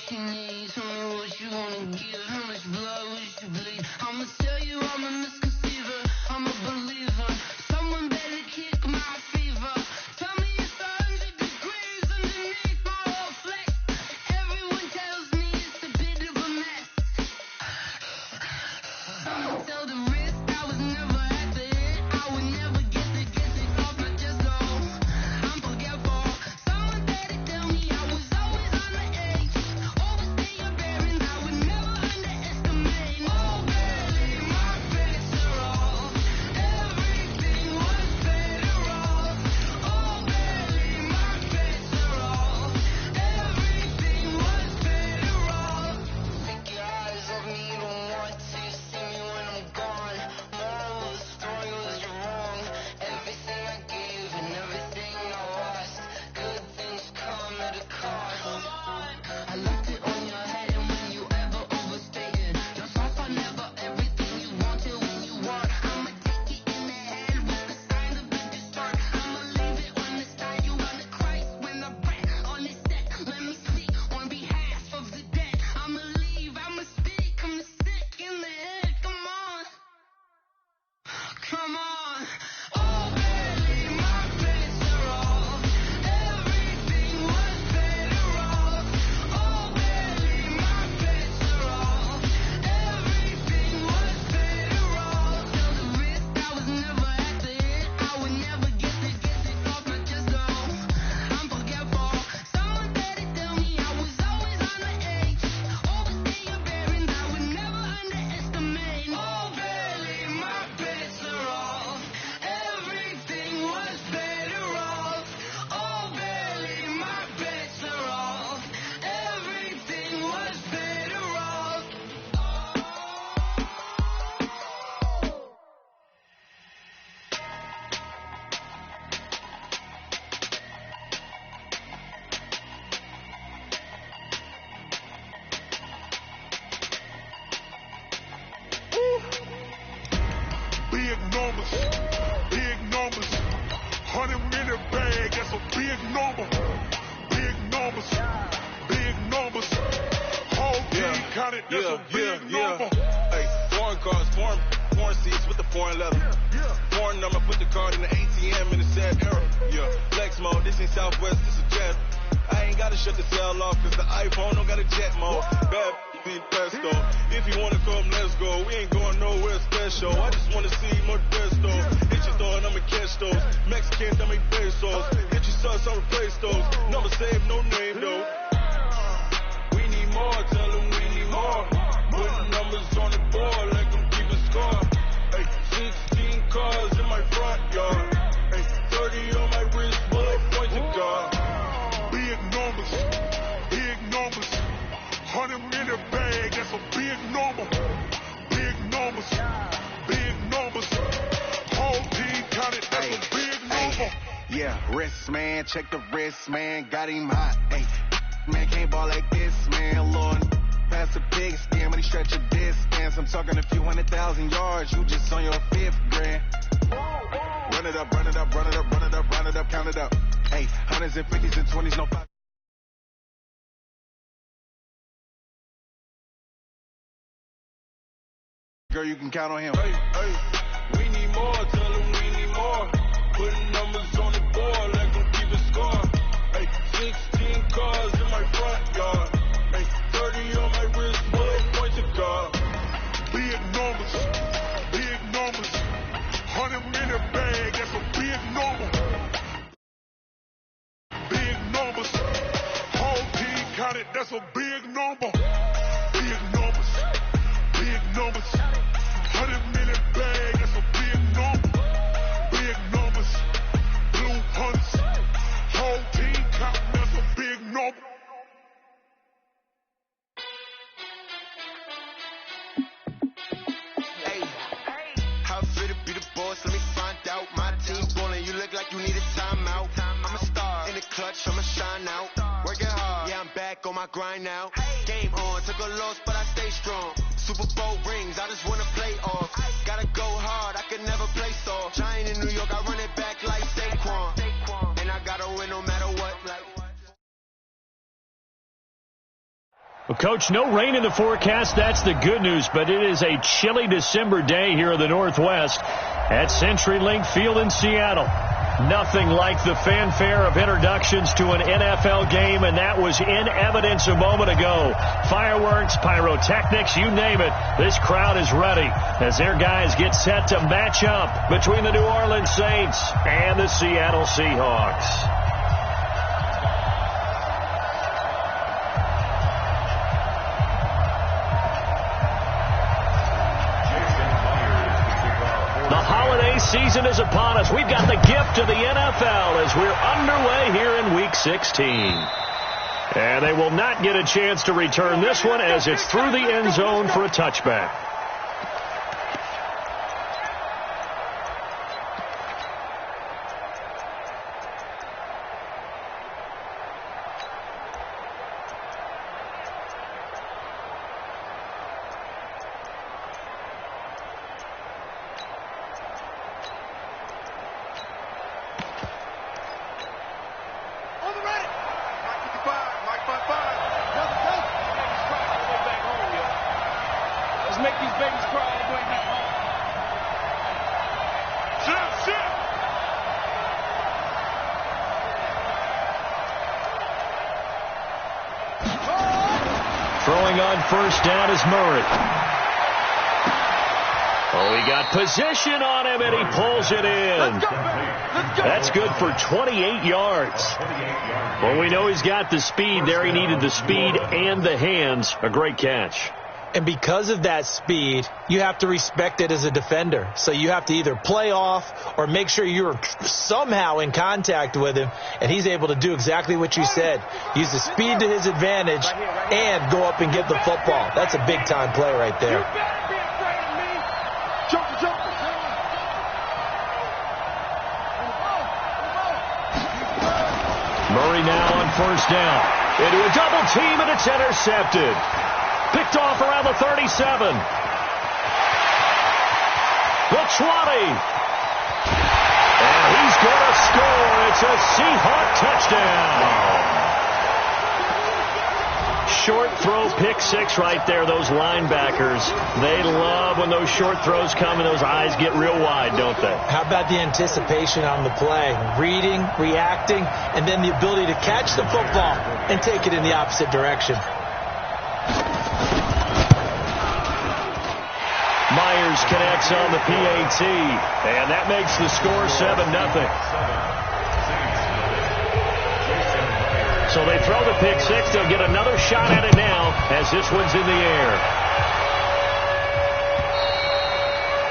much you need, tell me what you wanna give, how much blood would you bleed? I'ma tell you I'm a misconceiver, I'm a believer. Someone better kick my fever. Tell me it's 100 degrees underneath my whole flesh. Everyone tells me it's a bit of a mess. I'ma tell the risk, I was never at the end. I would never get this off my chest, no. I'm forgetful. Someone better tell me I was always on the edge. Overstay your bearings, I would never underestimate. Oh, barely, my bets are off. Everything was better off. Oh, barely, my bets are off. Everything was better off. Take your eyes off me, you don't want to see me when I'm gone. Moral of the story was you're wrong. Everything I gave and everything I lost. Good things come at a cost. I left it on your head, and when you ever overstated, your thoughts are never everything you wanted when you want. I'ma take it in the head with the signs of the distort. I'ma leave it on the side. You wanna Christ when I pray on this set. Let me speak on behalf of the dead. I'ma leave, I'ma speak. I'm sick in the head. Come on, come on. Oh, barely, my bets are off. Everything was better off. Oh, barely, my bets are off. Everything was better off. Tell the risk, I was never at the end. I would never get this off my chest, no. I'm forgetful. Someone better tell me I was always on the edge. Overstay your bearings, I would never underestimate. Oh, barely, my bets are off. Everything was better off. Oh, barely, my bets are off. Everything was better off. Big numbers, big numbers. 100-minute bag, that's a big number. Big numbers, big numbers. Whole team counted, that's a big number. Hey, foreign cars, foreign seats with the foreign leather. Foreign number, put the card in the ATM in the sad era. Yeah, flex mode, this ain't Southwest, this is jet. I ain't gotta shut the cell off, cause the iPhone don't got a jet mode. Bad need pesto. If you wanna come, let's go. We ain't going nowhere special. I just wanna see more desto. Hit your thought, I'ma catch those. Mexicans, I make pesos. Hit your sus, I replace those. Number saved, no name though. We need more, tell them we need more. Putting numbers on the board like I'm keeping score. Hey, 16 cars in my front yard. Hey, 30 on my wrist, bullet point to God. Big numbers, big numbers. 100-minute bag, that's a big number. Big numbers, big numbers. Whole team counted, that's a big number. Yeah, wrist man, check the wrist man, got him hot. Hey, man can't ball like this, man. Lord, pass a pig skin when he stretch a distance. I'm talking a few 100,000 yards, you just on your 5th grand. Run it up, run it up, run it up, run it up, run it up, count it up. Hey, 100s and 50s and 20s, no five. Girl, you can count on him. Hey, we need more, tell them we need more. Putting numbers on the board like I'm keeping score. Hey, 16 cars in my front yard. Hey, 30 on my wrist, bullet point to God. Big numbers, big numbers. 100-minute bag, that's a big number. Big numbers. Whole team counted, that's a big number. Big numbers, big numbers. 100-minute bag, that's a big number. Big numbers, blue hunts. Whole team counting, that's a big number. Hey, how fit to be the boss? Let me find out. My team ballin', you look like you need a timeout. I'm a star in the clutch, I'ma shine out. Working hard, yeah, I'm back on my grind now. Game on, took a loss, but I stay strong. Super Bowl rings, I just wanna play off. Gotta go hard, I can never play soft. Giant in New York, I run it back like Saquon. And I gotta win no matter what. Well, Coach, no rain in the forecast. That's the good news, but it is a chilly December day here in the Northwest at CenturyLink Field in Seattle. Nothing like the fanfare of introductions to an NFL game, and that was in evidence a moment ago. Fireworks, pyrotechnics, you name it. This crowd is ready as their guys get set to match up between the New Orleans Saints and the Seattle Seahawks. Season is upon us. We've got the gift of the NFL as we're underway here in Week 16. And they will not get a chance to return this one as it's through the end zone for a touchback. Throwing on first down is Murray. Oh, he got position on him, and he pulls it in. That's good for 28 yards. Well, we know he's got the speed there. He needed the speed and the hands. A great catch. And because of that speed, you have to respect it as a defender. So you have to either play off or make sure you're somehow in contact with him, and he's able to do exactly what you said. Use the speed to his advantage and go up and get the football. That's a big-time play right there. Murray now on first down. Into a double team, and it's intercepted. Picked off around the 37. The 20. And he's going to score. It's a Seahawk touchdown. Short throw, pick six right there. Those linebackers, they love when those short throws come and those eyes get real wide, don't they? How about the anticipation on the play? Reading, reacting, and then the ability to catch the football and take it in the opposite direction. Myers connects on the PAT, and that makes the score 7-0. So they throw the pick six. They'll get another shot at it now as this one's in the air.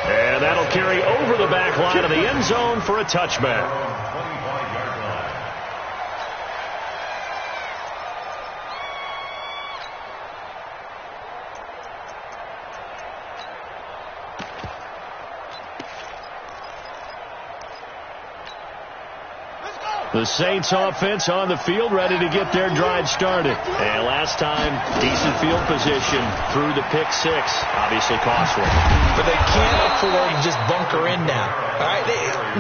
And that'll carry over the back line of the end zone for a touchback. The Saints offense on the field, ready to get their drive started. And last time, decent field position through the pick six. Obviously costly. But they can't afford to just bunker in now. All right?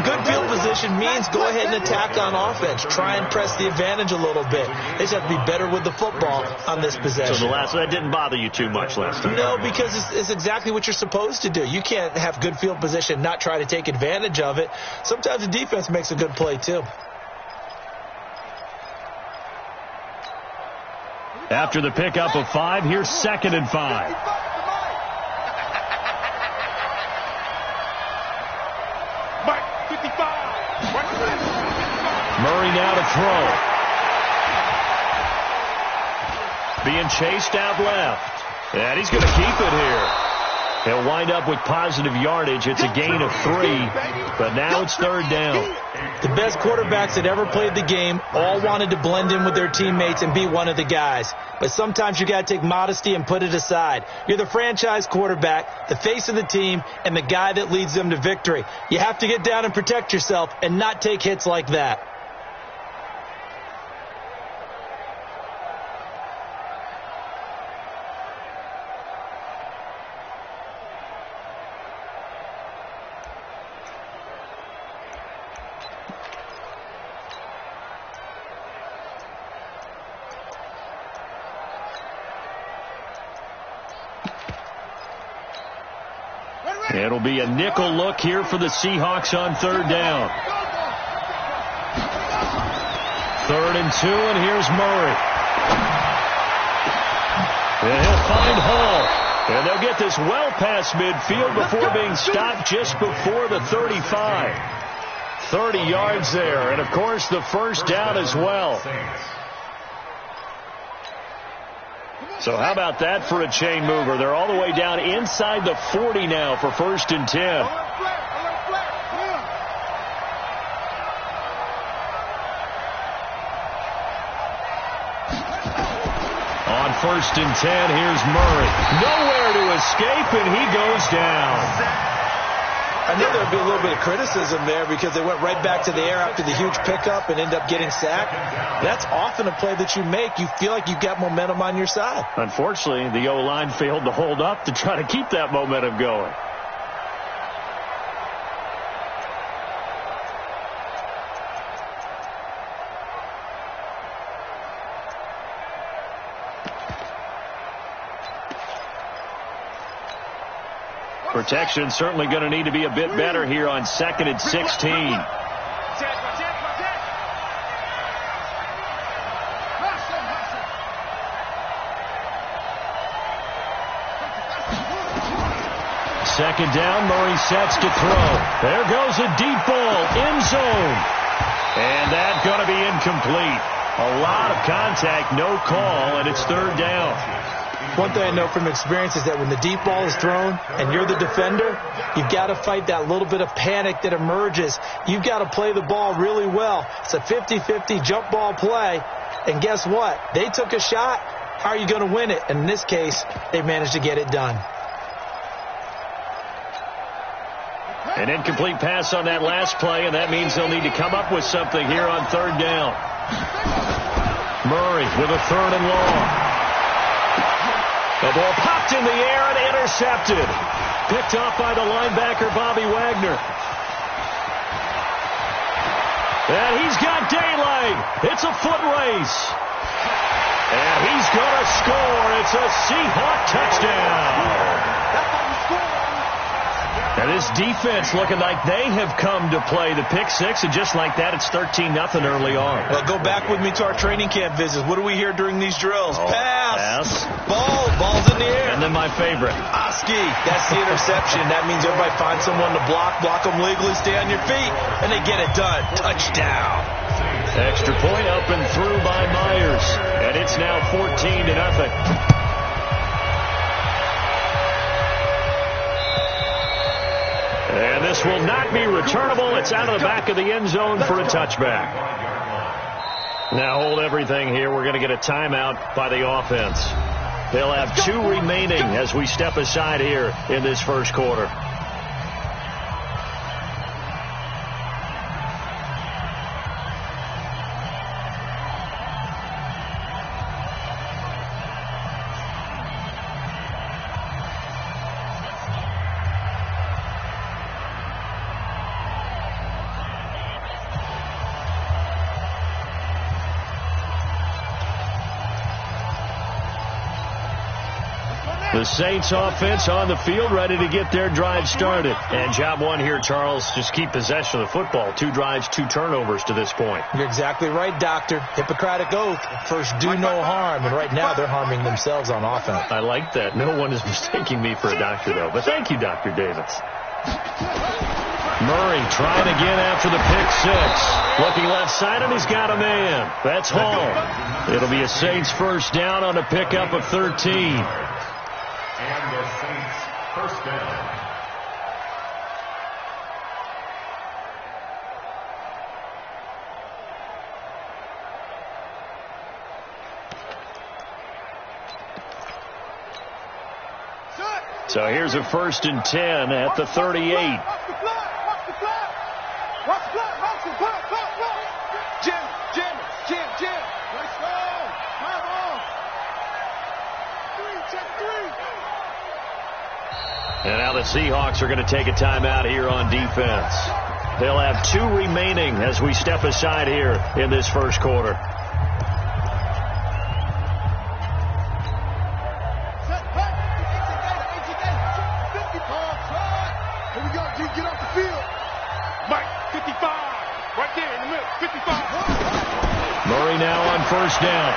Good field position means go ahead and attack on offense. Try and press the advantage a little bit. They just have to be better with the football on this possession. So that didn't bother you too much last time? No, because it's exactly what you're supposed to do. You can't have good field position, not try to take advantage of it. Sometimes the defense makes a good play, too. After the pickup of 5, here's 2nd and 5. Murray now to throw. Being chased out left. And he's going to keep it here. He'll wind up with positive yardage. It's a gain of 3, but now it's 3rd down. The best quarterbacks that ever played the game all wanted to blend in with their teammates and be one of the guys. But sometimes you got to take modesty and put it aside. You're the franchise quarterback, the face of the team, and the guy that leads them to victory. You have to get down and protect yourself and not take hits like that. It'll be a nickel look here for the Seahawks on third down. 3rd and 2, and here's Murray. And he'll find Hall. And they'll get this well past midfield before being stopped just before the 35. 30 yards there, and of course the first down as well. So how about that for a chain mover? They're all the way down inside the 40 now for 1st and 10. On 1st and 10, here's Murray. Nowhere to escape, and he goes down. I know there would be a little bit of criticism there because they went right back to the air after the huge pickup and end up getting sacked. That's often a play that you make. You feel like you've got momentum on your side. Unfortunately, the O-line failed to hold up to try to keep that momentum going. Protection certainly going to need to be a bit better here on 2nd and 16. Second down, Murray sets to throw. There goes a deep ball, end zone. And that's going to be incomplete. A lot of contact, no call, and it's 3rd down. One thing I know from experience is that when the deep ball is thrown and you're the defender, you've got to fight that little bit of panic that emerges. You've got to play the ball really well. It's a 50-50 jump ball play. And guess what? They took a shot. How are you going to win it? And in this case, they managed to get it done. An incomplete pass on that last play, and that means they'll need to come up with something here on 3rd down. Murray with a 3rd and long. The ball popped in the air and intercepted. Picked off by the linebacker, Bobby Wagner. And he's got daylight. It's a foot race. And he's going to score. It's a Seahawk touchdown. And this defense looking like they have come to play the pick six, and just like that, it's 13-0 early on. Well, go back with me to our training camp visits. What do we hear during these drills? Pass. Ball's in the air. And then my favorite. Oski. That's the interception. That means everybody finds someone to block them legally, stay on your feet, and they get it done. Touchdown. Extra point up and through by Myers. And it's now 14-0. And this will not be returnable. It's out of the back of the end zone for a touchback. Now hold everything here. We're going to get a timeout by the offense. They'll have 2 remaining as we step aside here in this first quarter. The Saints offense on the field, ready to get their drive started. And job one here, Charles, just keep possession of the football. 2 drives, 2 turnovers to this point. You're exactly right, Doctor. Hippocratic oath. First, do no harm. And right now, they're harming themselves on offense. I like that. No one is mistaking me for a doctor, though. But thank you, Dr. Davis. Murray trying again after the pick six. Looking left side, and he's got a man. That's Hall. It'll be a Saints first down on a pickup of 13. And the Saints first down. So here's a 1st and 10 at the 38. Watch the block. Jim. Let's go. Come on. 3, check 3. And now the Seahawks are going to take a timeout here on defense. They'll have 2 remaining as we step aside here in this first quarter. first down.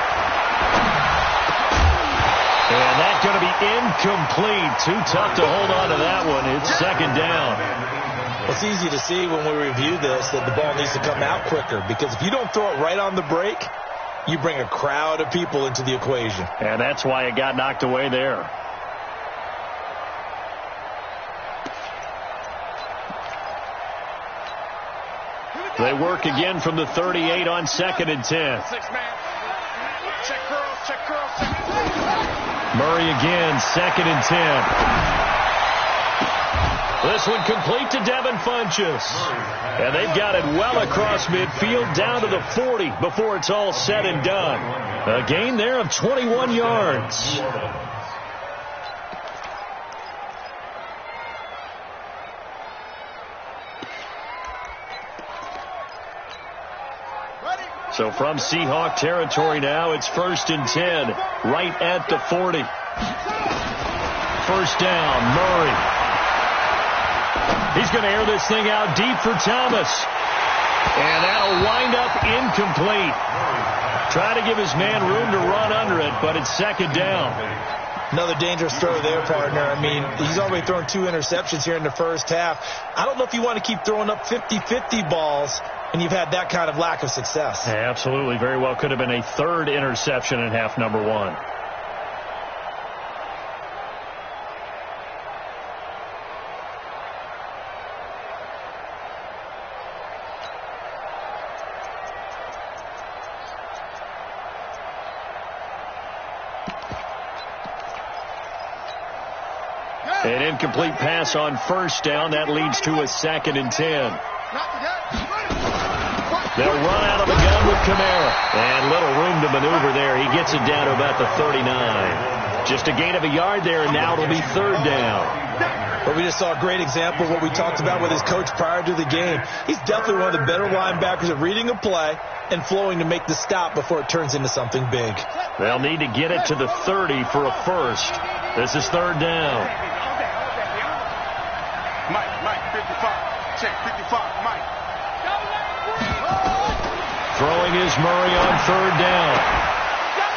And that's going to be incomplete. Too tough to hold on to that one. It's second down. It's easy to see when we review this that the ball needs to come out quicker, because if you don't throw it right on the break, you bring a crowd of people into the equation. And that's why it got knocked away there. They work again from the 38 on 2nd and 10. Murray again, 2nd and 10. This one complete to Devin Funchess. And they've got it well across midfield down to the 40 before it's all said and done. A gain there of 21 yards. So from Seahawk territory now, it's 1st and 10, right at the 40. First down, Murray. He's going to air this thing out deep for Thomas. And that'll wind up incomplete. Trying to give his man room to run under it, but it's second down. Another dangerous throw there, partner. I mean, he's already thrown 2 interceptions here in the first half. I don't know if you want to keep throwing up 50-50 balls, and you've had that kind of lack of success. Yeah, absolutely. Very well could have been a 3rd interception in half number 1. An incomplete pass on first down. That leads to a 2nd and 10. They'll run out of the gun with Kamara. And little room to maneuver there. He gets it down to about the 39. Just a gain of a yard there, and now it'll be 3rd down. But we just saw a great example of what we talked about with his coach prior to the game. He's definitely one of the better linebackers at reading a play and flowing to make the stop before it turns into something big. They'll need to get it to the 30 for a first. This is 3rd down. Mike, 55. Check, 55, Mike. Throwing is Murray on 3rd down.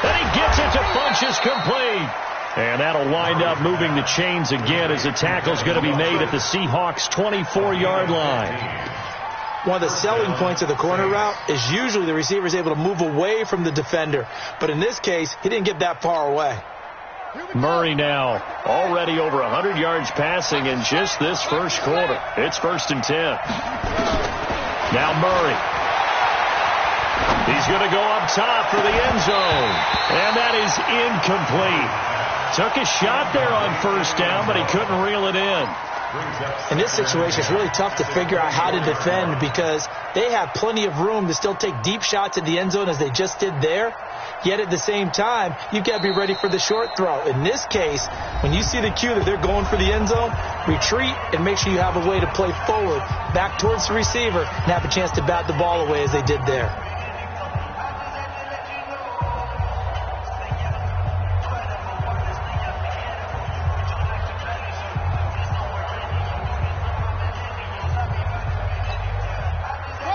And he gets it to Funchess complete. And that'll wind up moving the chains again as the tackle's going to be made at the Seahawks' 24-yard line. One of the selling points of the corner route is usually the receiver is able to move away from the defender. But in this case, he didn't get that far away. Murray now already over 100 yards passing in just this first quarter. It's 1st and 10. Now Murray. He's going to go up top for the end zone. And that is incomplete. Took a shot there on first down, but he couldn't reel it in. In this situation, it's really tough to figure out how to defend because they have plenty of room to still take deep shots at the end zone as they just did there. Yet at the same time, you've got to be ready for the short throw. In this case, when you see the cue that they're going for the end zone, retreat and make sure you have a way to play forward, back towards the receiver, and have a chance to bat the ball away as they did there.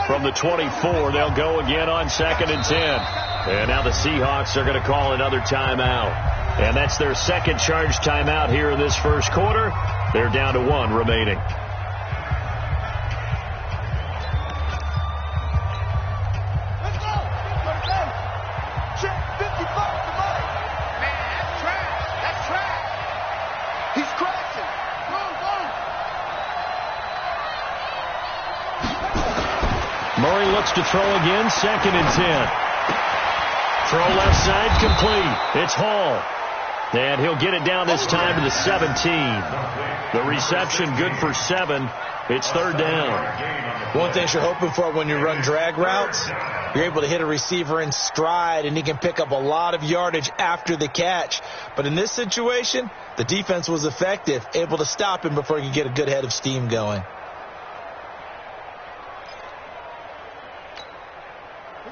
From the 24, they'll go again on 2nd and 10. And now the Seahawks are going to call another timeout. And that's their second charge timeout here in this first quarter. They're down to 1 remaining. Murray looks to throw again, 2nd and 10. Throw left side complete. It's Hall. And he'll get it down this time to the 17. The reception good for 7. It's 3rd down. One thing you're hoping for when you run drag routes, you're able to hit a receiver in stride and he can pick up a lot of yardage after the catch. But in this situation, the defense was effective, able to stop him before he could get a good head of steam going.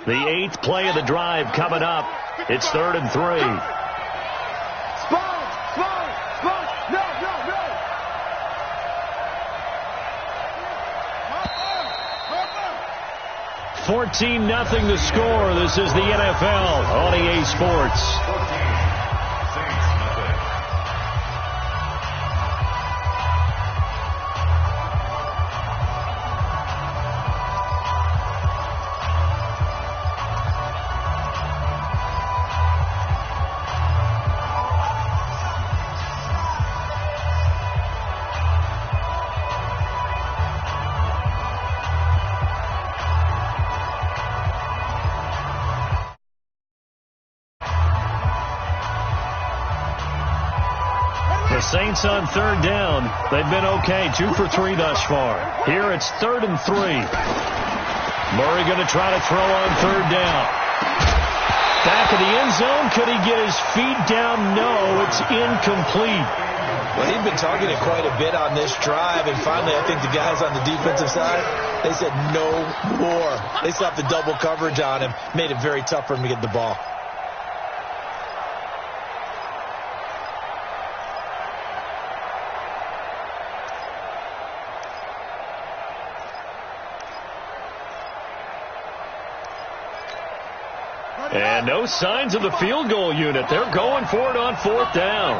The 8th play of the drive coming up. It's 3rd and 3. 14-0 the score. This is the NFL on EA Sports. Saints on third down. They've been okay. 2 for 3 thus far. Here it's 3rd and 3. Murray going to try to throw on third down. Back of the end zone. Could he get his feet down? No, it's incomplete. Well, he'd been targeted quite a bit on this drive, and finally I think the guys on the defensive side, they said no more. They slapped the double coverage on him, made it very tough for him to get the ball. And no signs of the field goal unit. They're going for it on 4th down.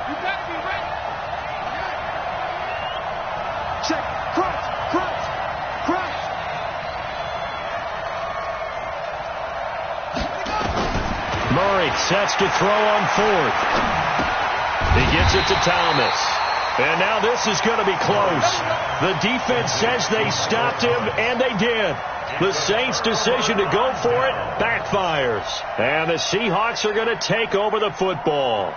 You better be ready. Check. Crunch. Murray sets to throw on 4th. He gets it to Thomas. And now this is going to be close. The defense says they stopped him, and they did. The Saints' decision to go for it backfires. And the Seahawks are going to take over the football.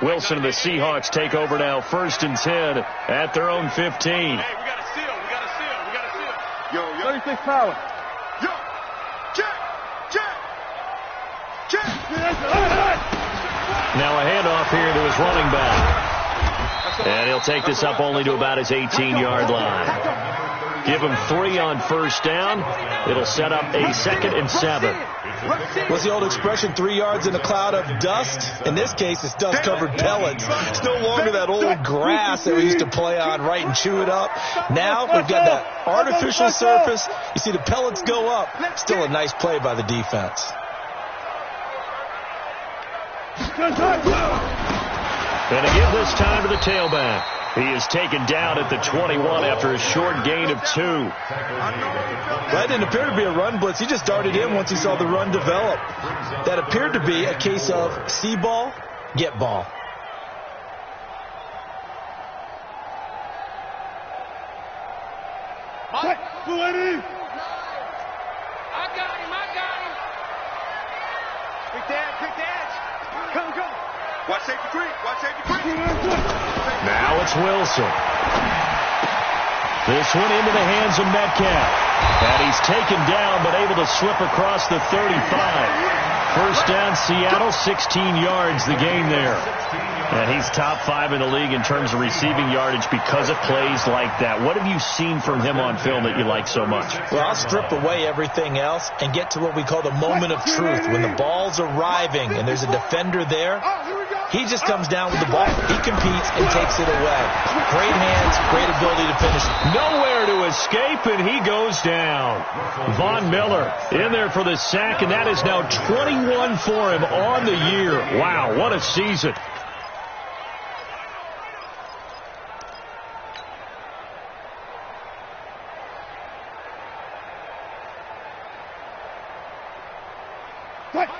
Wilson and the Seahawks take over now, 1st and 10 at their own 15. Hey, we got a seal. 36 power. Yo. Check. Now a handoff here to his running back. And he'll take this up only to about his 18-yard line. Give him 3 on 1st down. It'll set up a 2nd and 7. What's the old expression, 3 yards in a cloud of dust? In this case, it's dust-covered pellets. It's no longer that old grass that we used to play on, right, and chew it up. Now we've got that artificial surface. You see the pellets go up. Still a nice play by the defense. And to give this time to the tailback. He is taken down at the 21 after a short gain of 2. That didn't appear to be a run blitz. He just darted in once he saw the run develop. That appeared to be a case of see ball, get ball. I got him. Quick dash. Come. Watch safety creep. Now it's Wilson. This one into the hands of Metcalf. And he's taken down, but able to slip across the 35. 1st down, Seattle, 16 yards the gain there. And he's top 5 in the league in terms of receiving yardage because of plays like that. What have you seen from him on film that you like so much? Well, I'll strip away everything else and get to what we call the moment of truth. When the ball's arriving and there's a defender there, he just comes down with the ball. He competes and takes it away. Great hands, great ability to finish. Nowhere to escape, and he goes down. Von Miller in there for the sack, and that is now 21 for him on the year. Wow, what a season.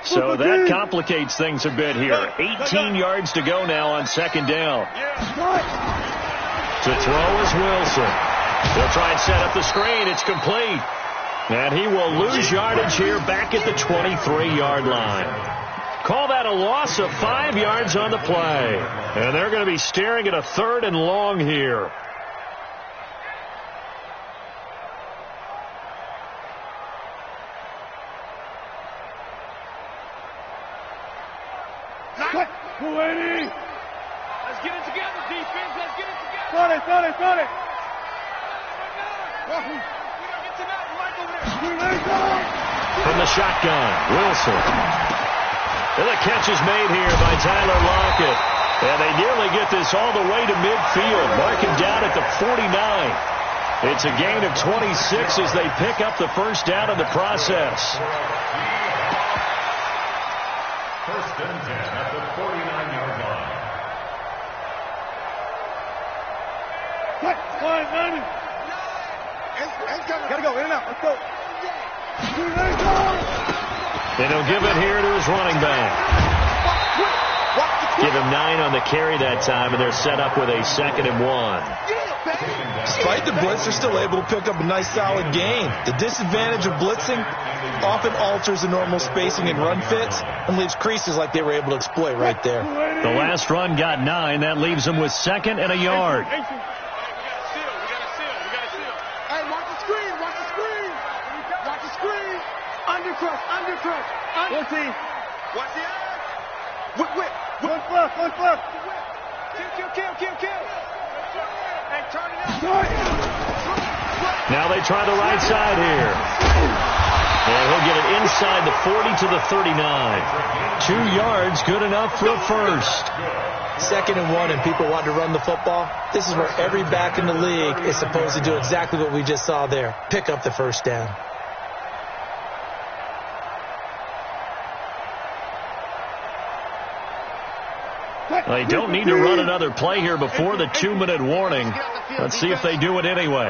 So that complicates things a bit here. 18 yards to go now on 2nd down. To throw is Wilson. They'll try and set up the screen. It's complete. And he will lose yardage here back at the 23-yard line. Call that a loss of 5 yards on the play. And they're going to be staring at a 3rd and long here. Let's get it together, defense. Let's get it together. Got it. From the shotgun, Wilson. And the catch is made here by Tyler Lockett. And they nearly get this all the way to midfield, marking down at the 49. It's a gain of 26 as they pick up the first down in the process. First and 10 at the 49-yard line. Gotta go, in and out. Let's go. And he'll give it here to his running back. Give him 9 on the carry that time, and they're set up with a 2nd and 1. Despite the blitz, they're still able to pick up a nice, solid gain. The disadvantage of blitzing often alters the normal spacing and run fits and leaves creases like they were able to exploit right there. The last run got 9. That leaves them with 2nd and a yard. Hey, watch the screen. Watch the screen. Undercrush. Let's see. Watch the eye. Whip. One flip. Kill. Hey, turn it up. Now they try the right side here. And he'll get it inside the 40 to the 39. 2 yards, good enough for a first. 2nd and 1, and people want to run the football. This is where every back in the league is supposed to do exactly what we just saw there. Pick up the first down. They don't need to run another play here before the 2-minute warning. Let's see if they do it anyway.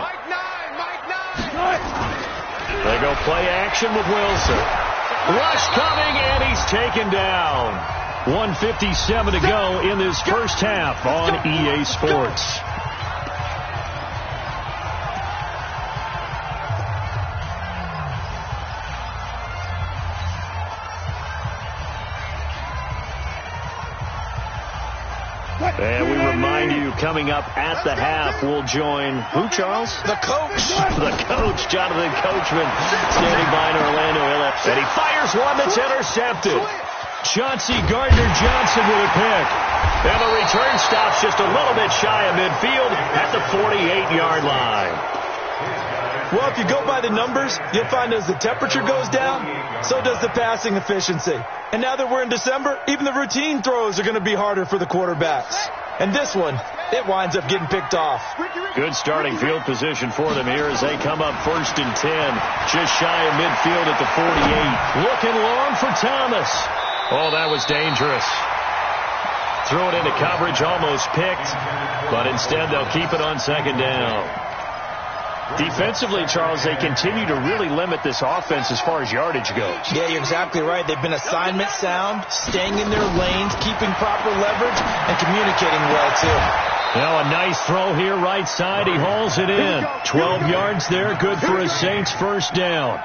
They go play action with Wilson. Rush coming, and he's taken down. 1:57 to go in this first half on EA Sports. And we remind you, coming up at the half, we'll join who, Charles? The coach. The coach, Jonathan Coachman, standing by in Orlando. And he fires one that's intercepted. Chauncey Gardner-Johnson with a pick. And the return stops just a little bit shy of midfield at the 48-yard line. Well, if you go by the numbers, you'll find as the temperature goes down, so does the passing efficiency. And now that we're in December, even the routine throws are going to be harder for the quarterbacks. And this one, it winds up getting picked off. Good starting field position for them here as they come up 1st and 10, just shy of midfield at the 48. Looking long for Thomas. Oh, that was dangerous. Throw it into coverage, almost picked, but instead they'll keep it on 2nd down. Defensively, Charles, they continue to really limit this offense as far as yardage goes. Yeah, you're exactly right. They've been assignment sound, staying in their lanes, keeping proper leverage, and communicating well, too. Now a nice throw here, right side. He hauls it in. 12 yards there, good for a Saints first down.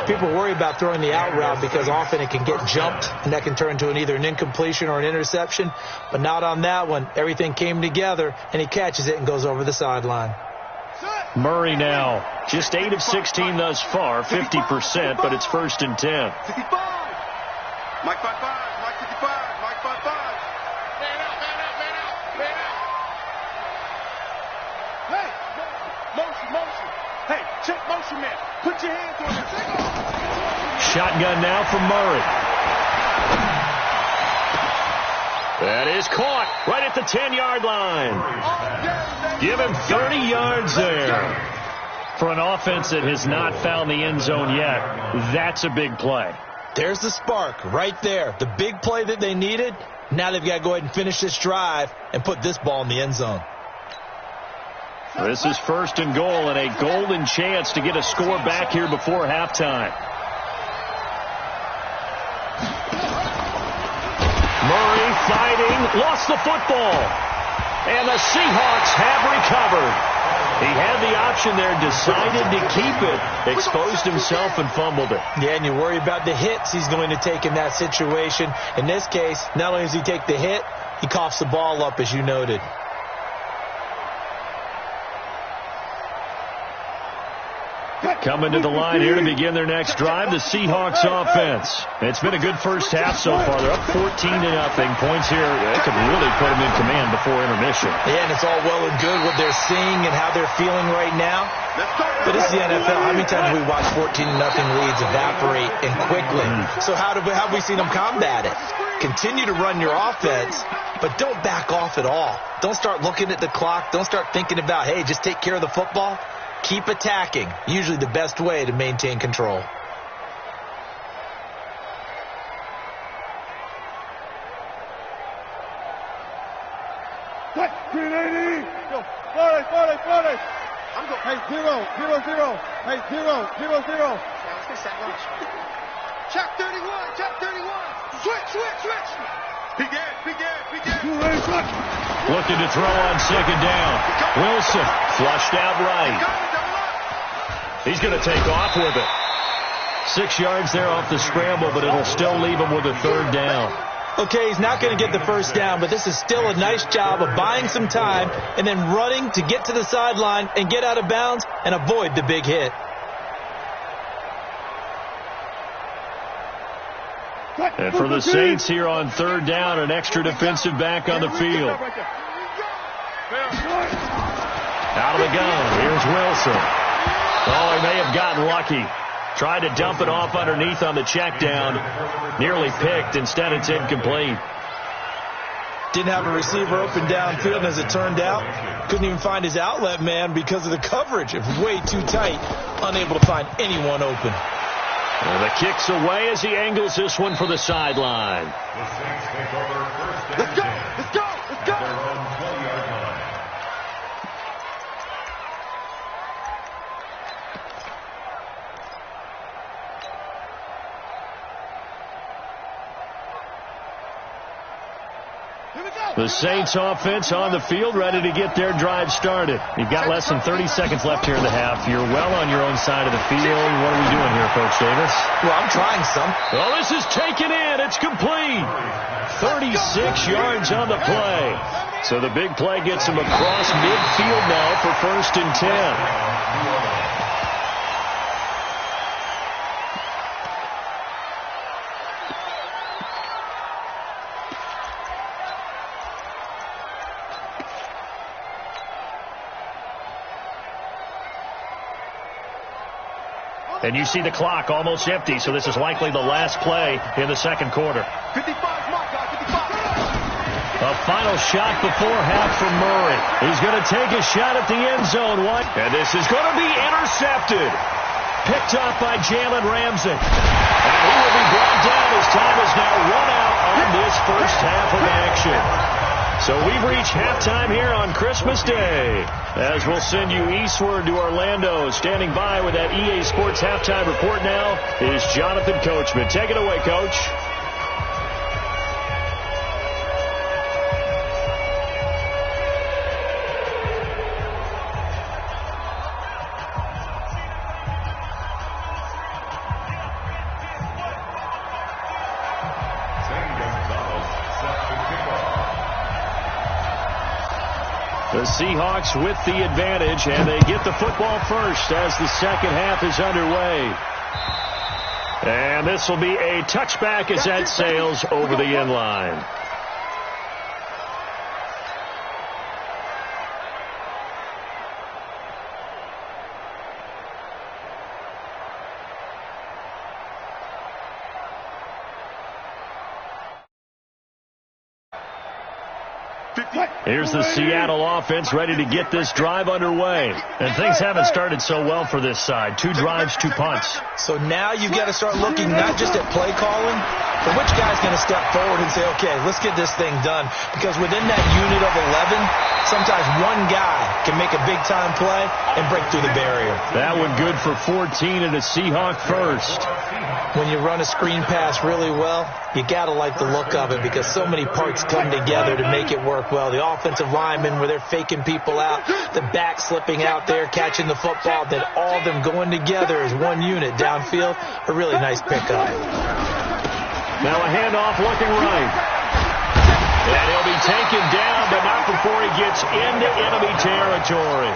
People worry about throwing the out route because often it can get jumped, and that can turn into either an incompletion or an interception. But not on that one. Everything came together, and he catches it and goes over the sideline. Murray now, just 8 of 16 thus far, 50%, but it's 1st and 10. 55. Mike 55. Mike 55. Mike 55. Man out. Hey, motion. Hey, check motion, man. Put your hands on it. Shotgun now from Murray. That is caught right at the 10-yard line. Give him 30 yards there. For an offense that has not found the end zone yet, that's a big play. There's the spark right there. The big play that they needed. Now they've got to go ahead and finish this drive and put this ball in the end zone. This is 1st and goal and a golden chance to get a score back here before halftime. Murray fighting, lost the football. And the Seahawks have recovered. He had the option there, decided to keep it, exposed himself and fumbled it. Yeah, and you worry about the hits he's going to take in that situation. In this case, not only does he take the hit, he coughs the ball up, as you noted. Coming to the line here to begin their next drive, the Seahawks offense. It's been a good first half so far. They're up 14-0. Points here, it could really put them in command before intermission. Yeah, and it's all well and good what they're seeing and how they're feeling right now. But it's the NFL. How many times have we watched 14-0 leads evaporate and quickly? So how have we seen them combat it? Continue to run your offense, but don't back off at all. Don't start looking at the clock. Don't start thinking about, hey, just take care of the football. Keep attacking. Usually the best way to maintain control. Green 80. Go. 40. I'm going. Hey, 0. Hey, 0. Check 31. Switch. Begin. Looking to throw on second down. Wilson flushed out right. He's going to take off with it. 6 yards there off the scramble, but it'll still leave him with a third down. Okay, he's not going to get the first down, but this is still a nice job of buying some time and then running to get to the sideline and get out of bounds and avoid the big hit. And for the Saints here on third down, an extra defensive back on the field. Out of the gun, here's Wilson. Oh, he may have gotten lucky. Tried to dump it off underneath on the check down. Nearly picked. Instead, it's incomplete. Didn't have a receiver open downfield, and as it turned out, couldn't even find his outlet man because of the coverage. It was way too tight, unable to find anyone open. And the kick's away as he angles this one for the sideline. The Saints take over first Let's go. at their own 20-yard line. The Saints offense on the field, ready to get their drive started. You've got less than 30 seconds left here in the half. You're well on your own side of the field. What are we doing here, Coach Davis? Well, I'm trying some. Well, this is taken in. It's complete. 36 yards on the play. So the big play gets him across midfield now for 1st and 10. And you see the clock almost empty, so this is likely the last play in the second quarter. 55, mark, 55. A final shot before half from Murray. He's going to take a shot at the end zone. And this is going to be intercepted. Picked up by Jalen Ramsey. And he will be brought down as time is now run out on this first half of action. So we've reached halftime here on Christmas Day. As we'll send you eastward to Orlando. Standing by with that EA Sports halftime report now is Jonathan Coachman. Take it away, Coach. The Seahawks with the advantage, and they get the football first as the second half is underway. And this will be a touchback as that sails over the end line. Here's the Seattle offense ready to get this drive underway. And things haven't started so well for this side. 2 drives, 2 punts. So now you've got to start looking not just at play calling, but which guy's going to step forward and say, okay, let's get this thing done. Because within that unit of 11, sometimes one guy can make a big-time play and break through the barrier. That one good for 14 and a Seahawk first. When you run a screen pass really well, you got to like the look of it because so many parts come together to make it work well. The offensive linemen where they're faking people out, the back slipping out there, catching the football, then all of them going together as one unit downfield. A really nice pickup. Now a handoff looking right. And he'll be taken down, but not before he gets into enemy territory.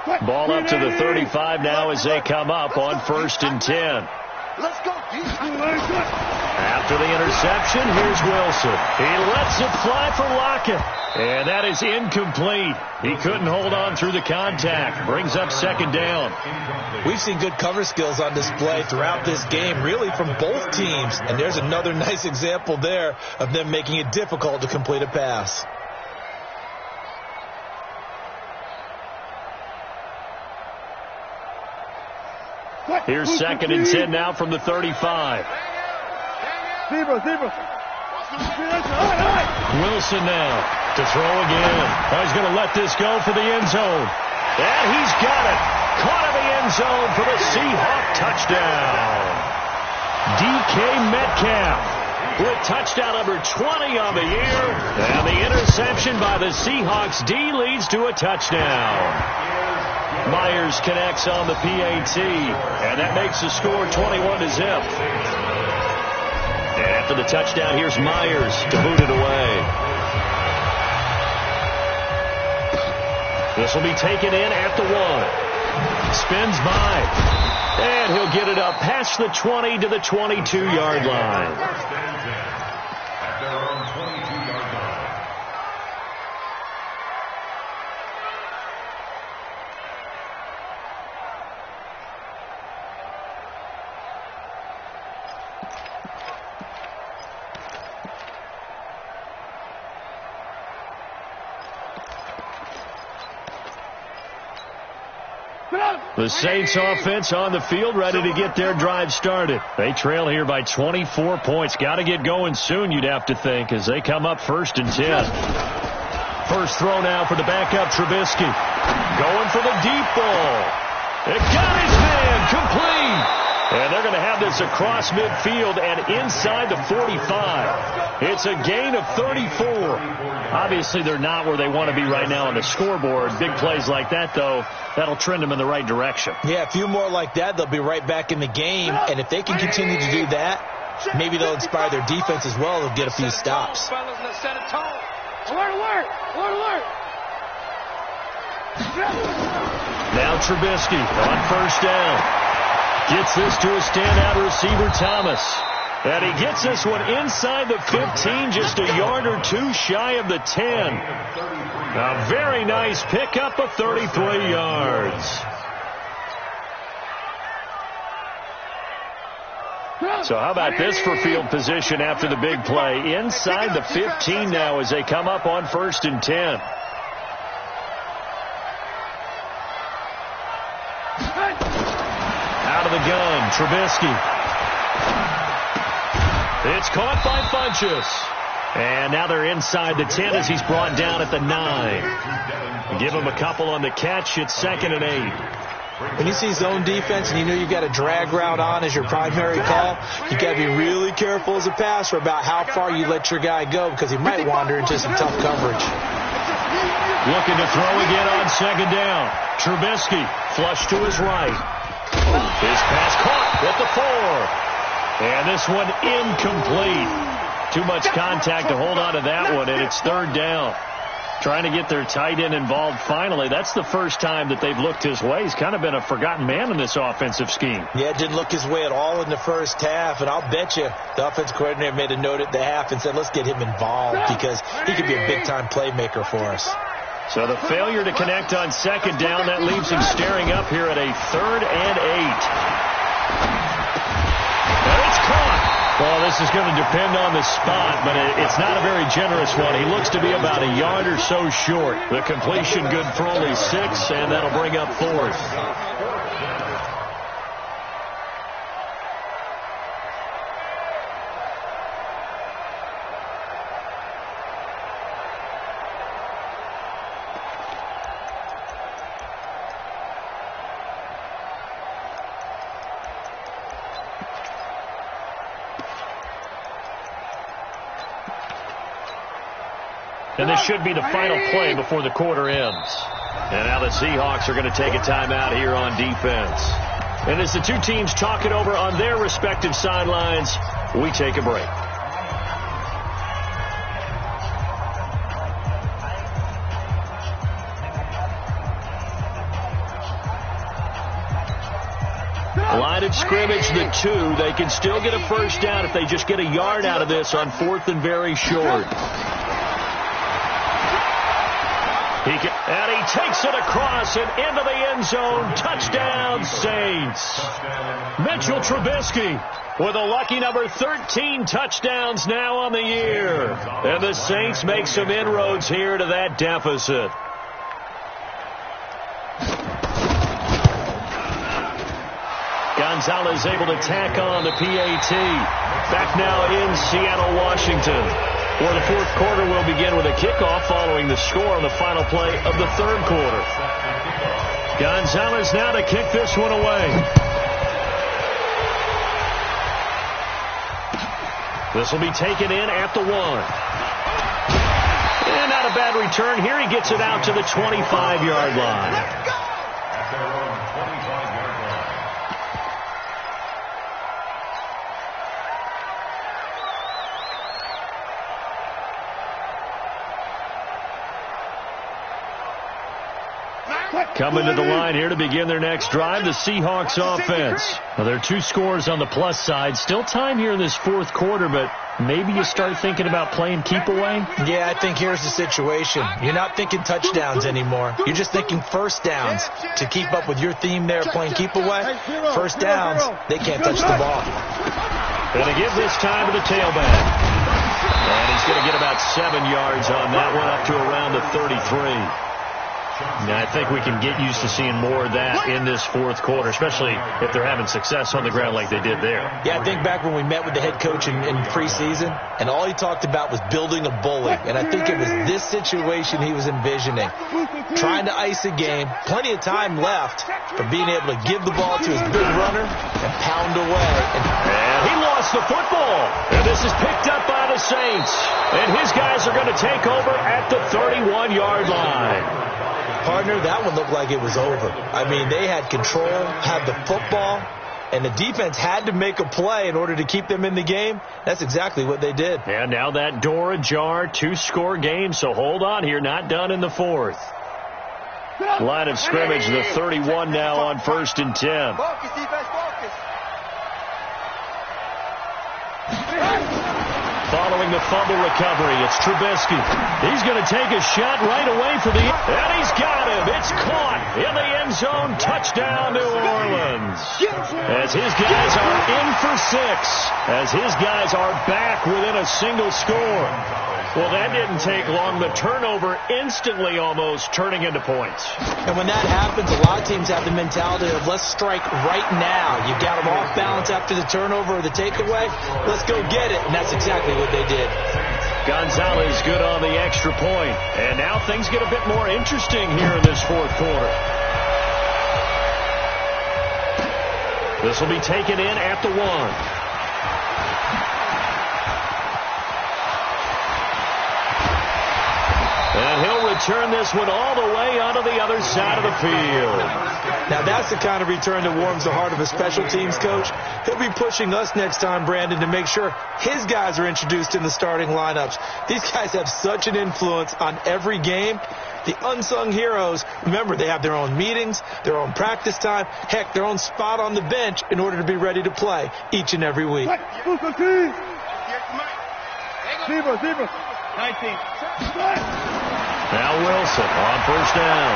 Ball up to the 35 now as they come up on 1st and 10. Let's go. After the interception, here's Wilson. He lets it fly for Lockett. And that is incomplete. He couldn't hold on through the contact. Brings up 2nd down. We've seen good cover skills on display throughout this game, really from both teams. And there's another nice example there of them making it difficult to complete a pass. Here's 2nd and 10 now from the 35. Zebra. Wilson now to throw again. He's going to let this go for the end zone. And he's got it. Caught in the end zone for the Seahawk touchdown. DK Metcalf with touchdown number 20 on the year. And the interception by the Seahawks D leads to a touchdown. Myers connects on the PAT, and that makes the score 21-0. And after the touchdown, here's Myers to boot it away. This will be taken in at the 1. Spins by, and he'll get it up past the 20 to the 22-yard line. At their own 22-yard line. The Saints offense on the field, ready to get their drive started. They trail here by 24 points. Got to get going soon, you'd have to think, as they come up 1st and 10. First throw now for the backup, Trubisky. Going for the deep ball. It got his man, complete. And they're going to have this across midfield and inside the 45. It's a gain of 34. Obviously, they're not where they want to be right now on the scoreboard. Big plays like that, though, that'll trend them in the right direction. Yeah, a few more like that, they'll be right back in the game. And if they can continue to do that, maybe they'll inspire their defense as well. They'll get a few stops. Alert. Now Trubisky on 1st down. Gets this to a standout receiver, Thomas. And he gets this one inside the 15, just a yard or two shy of the 10. A very nice pickup of 33 yards. So how about this for field position after the big play? Inside the 15 now as they come up on 1st and 10. Out of the gun, Trubisky. It's caught by Funchess. And now they're inside the 10 as he's brought down at the 9. Give him a couple on the catch. It's 2nd and 8. When you see zone defense and you know you've got a drag route on as your primary call, you got to be really careful as a passer about how far you let your guy go because he might wander into some tough coverage. Looking to throw again on 2nd down. Trubisky flush to his right. His pass caught at the 4. And this one incomplete. Too much contact to hold on to that one, and it's 3rd down. Trying to get their tight end involved finally. That's the first time that they've looked his way. He's kind of been a forgotten man in this offensive scheme. Yeah, it didn't look his way at all in the first half, and I'll bet you the offensive coordinator made a note at the half and said, let's get him involved because he could be a big-time playmaker for us. So the failure to connect on 2nd down, that leaves him staring up here at a 3rd and 8. And it's caught. Well, this is going to depend on the spot, but it's not a very generous one. He looks to be about a yard or so short. The completion good for only 6, and that'll bring up 4th. And this should be the final play before the quarter ends. And now the Seahawks are going to take a timeout here on defense. And as the two teams talk it over on their respective sidelines, we take a break. Line of scrimmage, the 2. They can still get a first down if they just get a yard out of this on 4th and very short. And he takes it across and into the end zone. Touchdown, Saints. Mitchell Trubisky with a lucky number 13 touchdowns now on the year. And the Saints make some inroads here to that deficit. Gonzalez able to tack on the PAT. Back now in Seattle, Washington, where the fourth quarter will begin with a kickoff following the score on the final play of the third quarter. Gonzalez now to kick this one away. This will be taken in at the 1. And not a bad return here. He gets it out to the 25-yard line. Coming to the line here to begin their next drive, the Seahawks offense. Well, there are 2 scores on the plus side. Still time here in this fourth quarter, but maybe you start thinking about playing keep away? Yeah, I think here's the situation. You're not thinking touchdowns anymore. You're just thinking first downs to keep up with your theme there, playing keep away. First downs, they can't touch the ball. Going to give this time to the tailback. And he's going to get about 7 yards on that one, up to around the 33. Now, I think we can get used to seeing more of that in this fourth quarter, especially if they're having success on the ground like they did there. Yeah, I think back when we met with the head coach in preseason, and all he talked about was building a bully. And I think it was this situation he was envisioning. Trying to ice a game, plenty of time left for being able to give the ball to his big runner and pound away. And he lost the football. And this is picked up by the Saints. And his guys are going to take over at the 31-yard line. Partner, that one looked like it was over. I mean, they had control, had the football, and the defense had to make a play in order to keep them in the game. That's exactly what they did. And now that door ajar, 2-score game, so hold on here, not done in the fourth. Line of scrimmage, the 31 now on 1st and 10. Focus, defense, focus. Following the fumble recovery, it's Trubisky. He's going to take a shot right away for the... And he's got him. It's caught in the end zone. Touchdown, New Orleans. As his guys are in for 6. As his guys are back within a single score. Well, that didn't take long. The turnover instantly almost turning into points. And when that happens, a lot of teams have the mentality of let's strike right now. You got them off balance after the turnover or the takeaway. Let's go get it. And that's exactly what they did. Gonzalez good on the extra point. And now things get a bit more interesting here in this fourth quarter. This will be taken in at the 1. And he'll return this one all the way onto the other side of the field. Now, that's the kind of return that warms the heart of a special teams coach. He'll be pushing us next time, Brandon, to make sure his guys are introduced in the starting lineups. These guys have such an influence on every game. The unsung heroes, remember, they have their own meetings, their own practice time, heck, their own spot on the bench in order to be ready to play each and every week. Zebra. 19. Now Wilson on first down.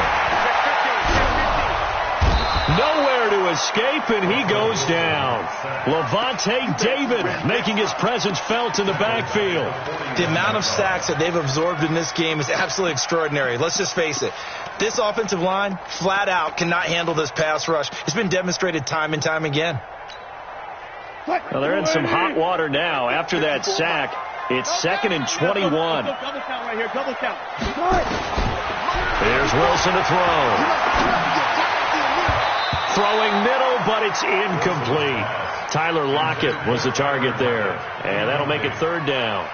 Nowhere to escape, and he goes down. Levante David making his presence felt in the backfield. The amount of sacks that they've absorbed in this game is absolutely extraordinary. Let's just face it. This offensive line, flat out, cannot handle this pass rush. It's been demonstrated time and time again. Well, they're in some hot water now after that sack. It's 2nd and 21. Double count right here. Double count. Here's Wilson to throw. Throwing middle, but it's incomplete. Tyler Lockett was the target there. And that'll make it 3rd down.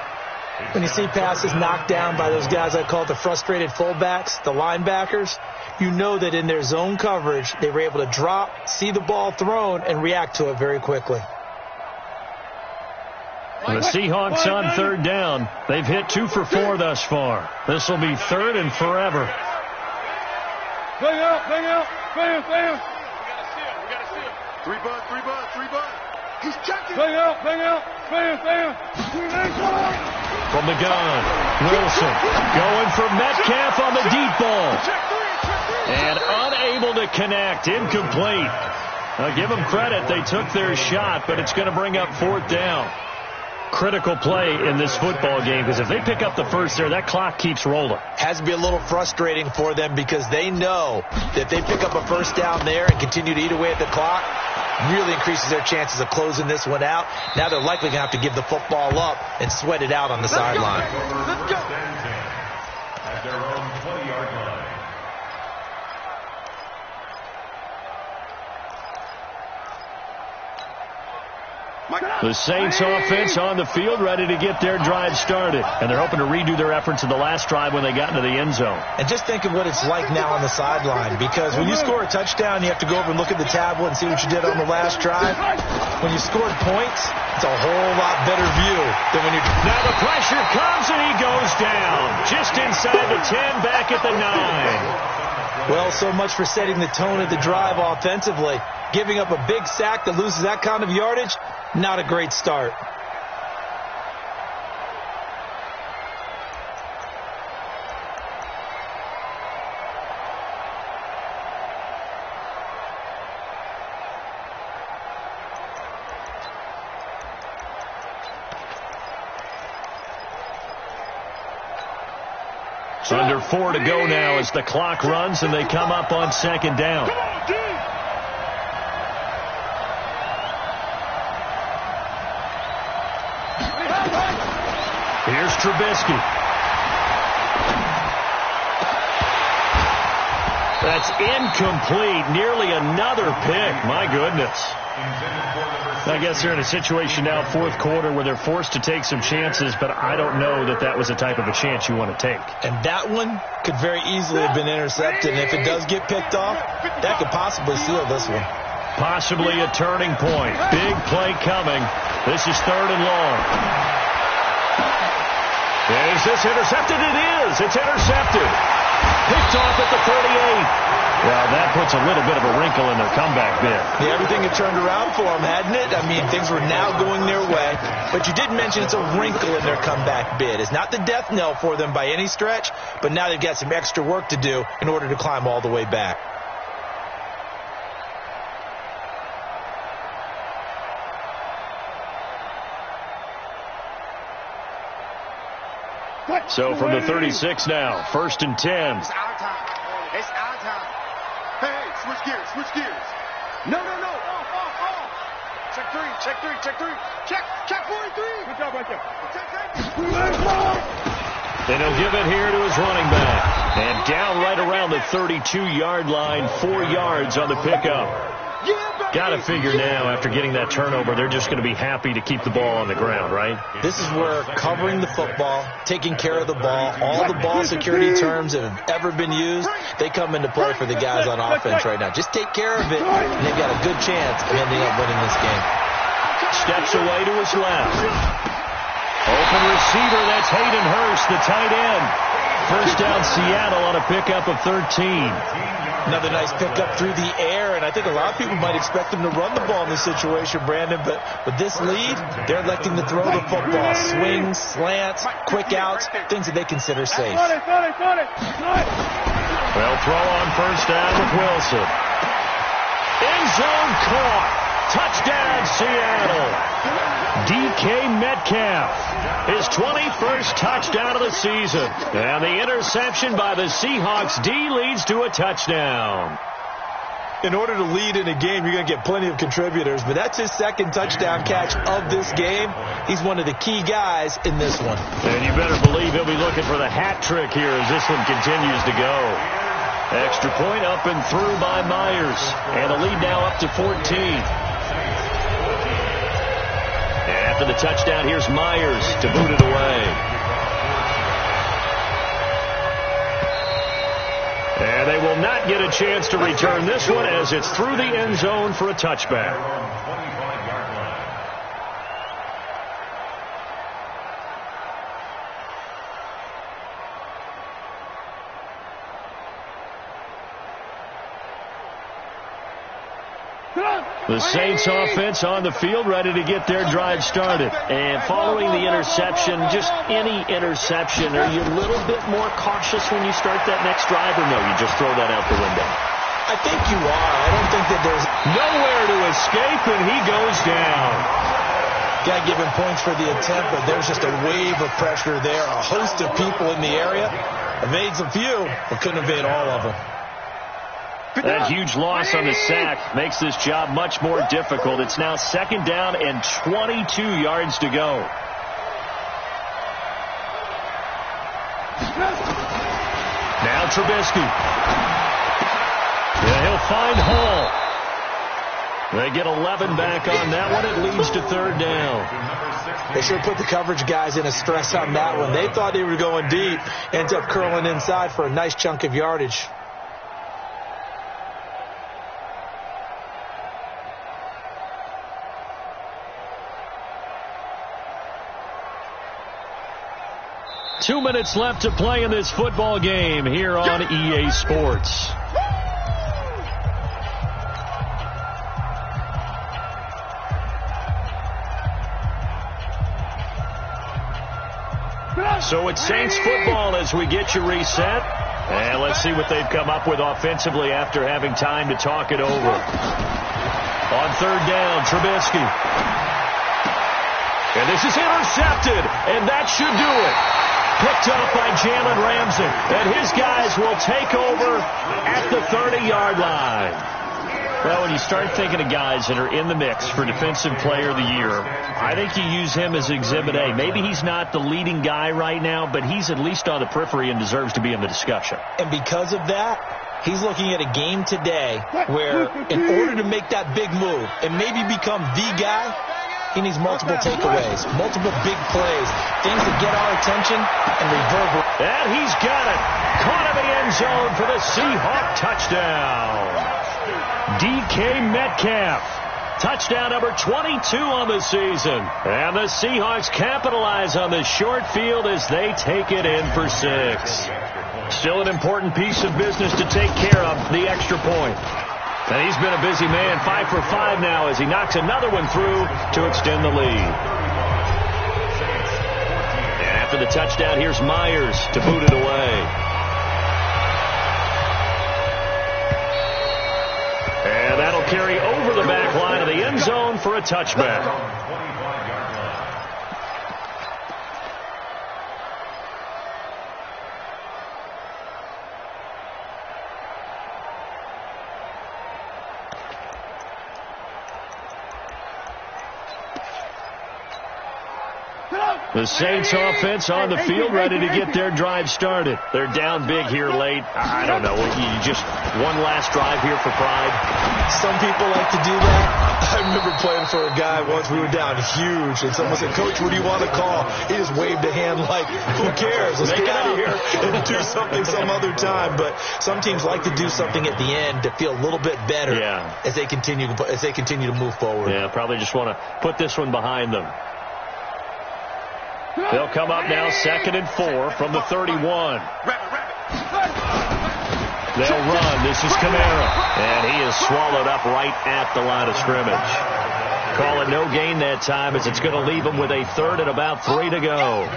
When you see passes knocked down by those guys I call the frustrated fullbacks, the linebackers, you know that in their zone coverage, they were able to drop, see the ball thrown, and react to it very quickly. The Seahawks on 3rd down. They've hit 2 for 4 thus far. This will be 3rd and forever. Bang out. 3 bud, 3 bud, 3 bud. He's checking. Bang out, bang out, bang. From the gun, Wilson going for Metcalf on the deep ball. And unable to connect, incomplete. Now give them credit, they took their shot, but it's going to bring up 4th down. Critical play in this football game, because if they pick up the first there, that clock keeps rolling. Has to be a little frustrating for them because they know that if they pick up a first down there and continue to eat away at the clock, really increases their chances of closing this one out. Now they're likely going to have to give the football up and sweat it out on the sideline. Let's go. At their own 20-yard line. The Saints offense on the field, ready to get their drive started. And they're hoping to redo their efforts in the last drive when they got into the end zone. And just think of what it's like now on the sideline, because when you score a touchdown, you have to go over and look at the tablet and see what you did on the last drive. When you scored points, it's a whole lot better view than when you... Now the pressure comes and he goes down. Just inside the 10, back at the 9. Well, so much for setting the tone of the drive offensively. Giving up a big sack that loses that kind of yardage, not a great start. Under 4 to go now as the clock runs and they come up on 2nd down. Here's Trubisky. That's incomplete. Nearly another pick. My goodness. I guess they're in a situation now, 4th quarter, where they're forced to take some chances, but I don't know that that was the type of a chance you want to take. And that one could very easily have been intercepted. And if it does get picked off, that could possibly seal this one. Possibly a turning point. Big play coming. This is 3rd and long. Is this intercepted? It is. It's intercepted. Picked off at the 38. Well, that puts a little bit of a wrinkle in their comeback bid. Yeah, everything had turned around for them, hadn't it? I mean, things were now going their way. But you did mention it's a wrinkle in their comeback bid. It's not the death knell for them by any stretch, but now they've got some extra work to do in order to climb all the way back. So from the 36 now, 1st and 10. It's our time. It's our time. Hey, switch gears, switch gears. No. Off. Check 3. Check 43. Good job right there. Then he'll give it here to his running back. And down right around the 32-yard line, 4 yards on the pickup. Got to figure now, after getting that turnover, they're just going to be happy to keep the ball on the ground, right? This is where covering the football, taking care of the ball, all the ball security terms that have ever been used, they come into play for the guys on offense right now. Just take care of it, and they've got a good chance of ending up winning this game. Steps away to his left. Open receiver, that's Hayden Hurst, the tight end. First down, Seattle on a pickup of 13. Another nice pickup through the air, and I think a lot of people might expect them to run the ball in this situation, Brandon, but with this lead, they're electing to throw the football. Swings, slants, quick outs, things that they consider safe. Well, throw on first down with Wilson. End zone caught. Touchdown, Seattle. DK Metcalf, his 21st touchdown of the season. And the interception by the Seahawks D leads to a touchdown. In order to lead in a game, you're going to get plenty of contributors, but that's his 2nd touchdown catch of this game. He's one of the key guys in this one. And you better believe he'll be looking for the hat trick here as this one continues to go. Extra point up and through by Myers. And the lead now up to 14. After the touchdown, here's Myers to boot it away. And they will not get a chance to return this one as it's through the end zone for a touchback. The Saints offense on the field, ready to get their drive started. And following the interception, just any interception, are you a little bit more cautious when you start that next drive, or no, you just throw that out the window? I think you are. I don't think that there's nowhere to escape, and he goes down. Got to give him points for the attempt, but there's just a wave of pressure there. A host of people in the area. Evades a few, but couldn't evade all of them. That huge loss on the sack makes this job much more difficult. It's now 2nd down and 22 yards to go. Now Trubisky. Yeah, he'll find Hall. They get 11 back on that one. It leads to 3rd down. They should put the coverage guys in a stress on that one. They thought they were going deep. Ends up curling inside for a nice chunk of yardage. Two minutes left to play in this football game here on EA Sports. So it's Saints football as we get you reset. And let's see what they've come up with offensively after having time to talk it over. On 3rd down, Trubisky. And this is intercepted, and that should do it. Picked up by Jalen Ramsey. And his guys will take over at the 30-yard line. Well, when you start thinking of guys that are in the mix for Defensive Player of the Year, I think you use him as Exhibit A. Maybe he's not the leading guy right now, but he's at least on the periphery and deserves to be in the discussion. And because of that, he's looking at a game today where in order to make that big move and maybe become the guy, he needs multiple takeaways, multiple big plays, things that get our attention and reverberate. And he's got it. Caught in the end zone for the Seahawk touchdown. DK Metcalf. Touchdown number 22 on the season. And the Seahawks capitalize on the short field as they take it in for 6. Still an important piece of business to take care of, the extra point. And he's been a busy man, 5 for 5 now as he knocks another one through to extend the lead. And after the touchdown, here's Myers to boot it away. And that'll carry over the back line of the end zone for a touchback. The Saints offense on the field ready to get their drive started. They're down big here late. I don't know. You just one last drive here for pride. Some people like to do that. I remember playing for a guy once. We were down huge, and someone said, "Coach, what do you want to call?" He just waved a hand like, "Who cares? Let's get out of here and do something some other time." But some teams like to do something at the end to feel a little bit better as they continue to move forward. Yeah, probably just want to put this one behind them. They'll come up now 2nd and 4 from the 31. They'll run. This is Kamara. And he is swallowed up right at the line of scrimmage. Call it no gain that time as it's going to leave them with a 3rd and about 3 to go. And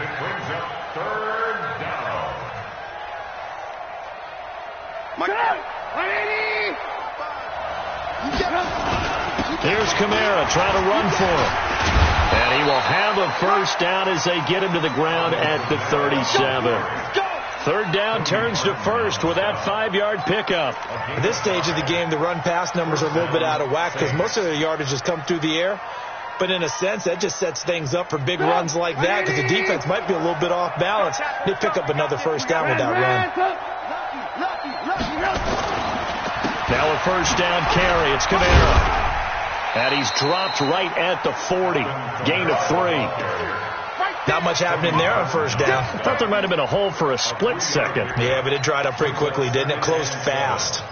it brings up 3rd down. Here's Kamara trying to run for him. And he will have a first down as they get him to the ground at the 37. 3rd down turns to 1st with that 5-yard pickup. At this stage of the game, the run-pass numbers are a little bit out of whack because most of their yardage has come through the air. But in a sense, that just sets things up for big runs like that because the defense might be a little bit off balance. They pick up another first down with that run. Now a first down carry. It's Kamara. And he's dropped right at the 40. Gain of 3. Not much happening there on first down. I thought there might have been a hole for a split second. Yeah, but it dried up pretty quickly, didn't it? Closed fast.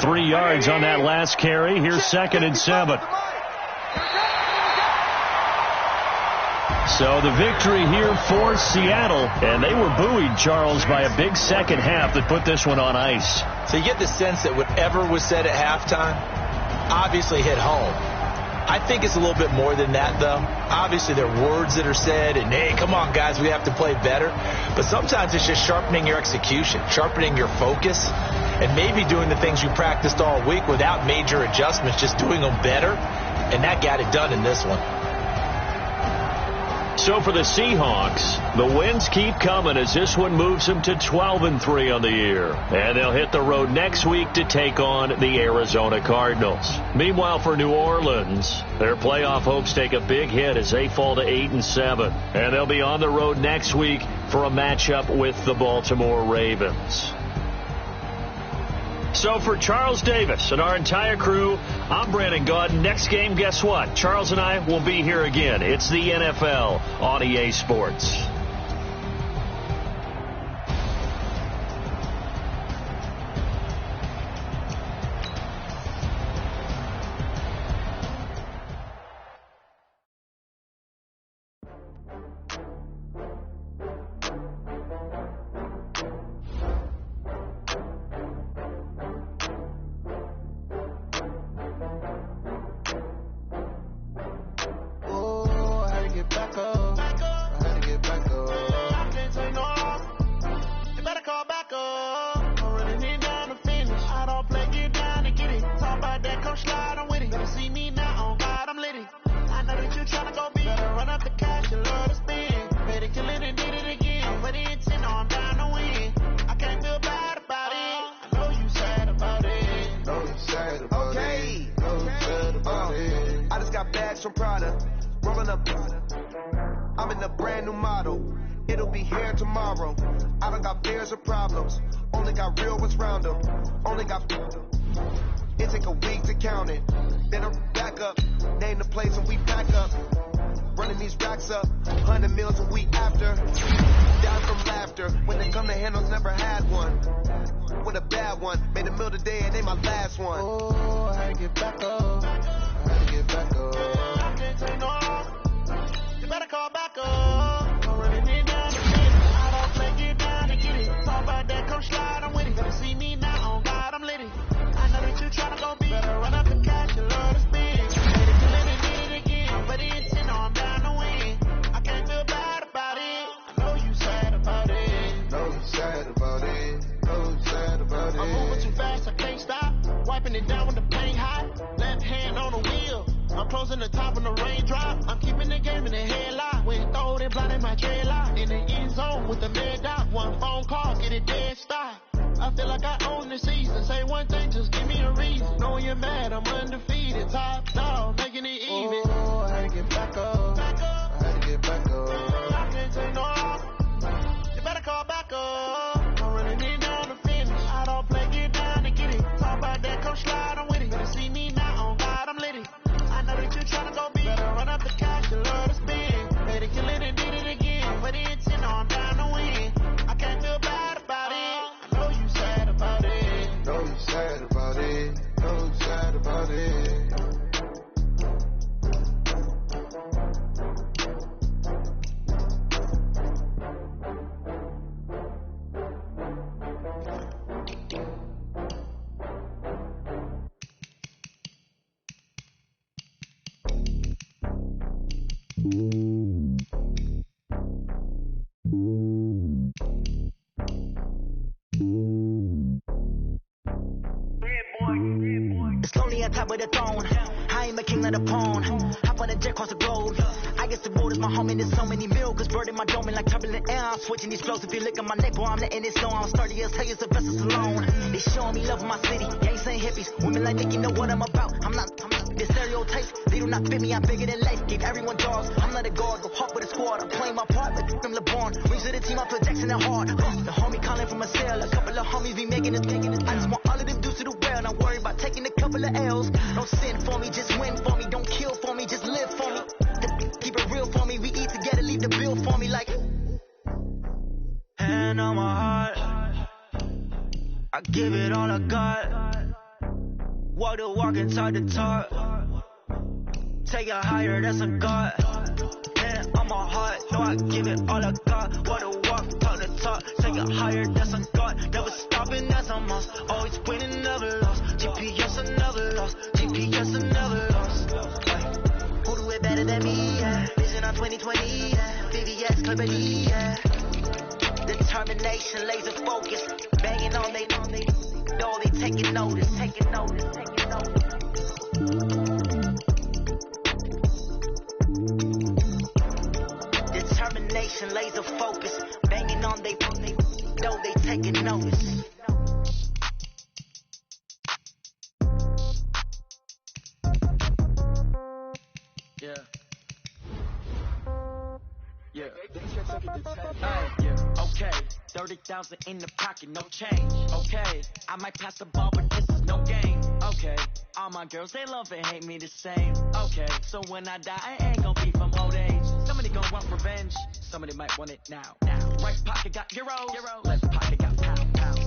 3 yards on that last carry. Here's 2nd and 7. So the victory here for Seattle, and they were buoyed, Charles, by a big second half that put this one on ice. So you get the sense that whatever was said at halftime obviously hit home. I think it's a little bit more than that, though. Obviously, there are words that are said, and, hey, come on, guys, we have to play better. But sometimes it's just sharpening your execution, sharpening your focus, and maybe doing the things you practiced all week without major adjustments, just doing them better, and that got it done in this one. So for the Seahawks, the wins keep coming as this one moves them to 12-3 on the year. And they'll hit the road next week to take on the Arizona Cardinals. Meanwhile, for New Orleans, their playoff hopes take a big hit as they fall to 8-7. And they'll be on the road next week for a matchup with the Baltimore Ravens. So for Charles Davis and our entire crew, I'm Brandon Gaudin. Next game, guess what? Charles and I will be here again. It's the NFL on EA Sports. It's lonely on top of the throne. I ain't a king of the pawn. Hop on a jet across the globe. I guess the road is my home and there's so many milkers birding my dome like turbulent air. I'm switching these flows. If you look at my neck, boy, I'm letting it snow. I'm sturdy as hell as a vessel alone. They showing me love in my city. Gangs ain't hippies. Women like think you know what I'm about. I'm not the stereotypes. They do not fit me. I'm bigger than life. Give everyone dogs. I'm not a guard. Go hard with a squad. I'm playing my part like from LeBron. Rings to the team. I feel Jackson and hard. The homie calling from a cell. A couple of homies be making it. I just want all of them dudes to do well. Not worry about taking a couple of L's. Don't sin for me. Just win for me. Don't kill for me. Just live for me. Keep it real for me. We eat together. Leave the bill for me like. Hand on my heart. I give it all I got. Walk the walk and talk the talk. Take it higher, that's a God. Hand on my heart. No, I give it all I got. Wanna walk, talk the talk. Take it higher, that's a God. Never stopping, that's a must. Always winning, never lost. GPS, I never lost. GPS, I never lost. Who do it better than me, yeah. Vision on 2020, yeah. VVS, Liberty, yeah. Determination, laser focus. Banging on they, know they taking notice. Determination, laser focus. Banging on they, know they taking notice. Yeah. Yeah. Okay. 30,000 in the pocket, no change. Okay. I might pass the ball, but this is no game. Okay. All my girls, they love and hate me the same. Okay. So when I die, I ain't gonna be from old age. Somebody gonna want revenge. Somebody might want it now. Right pocket got euros. Left pocket got pound.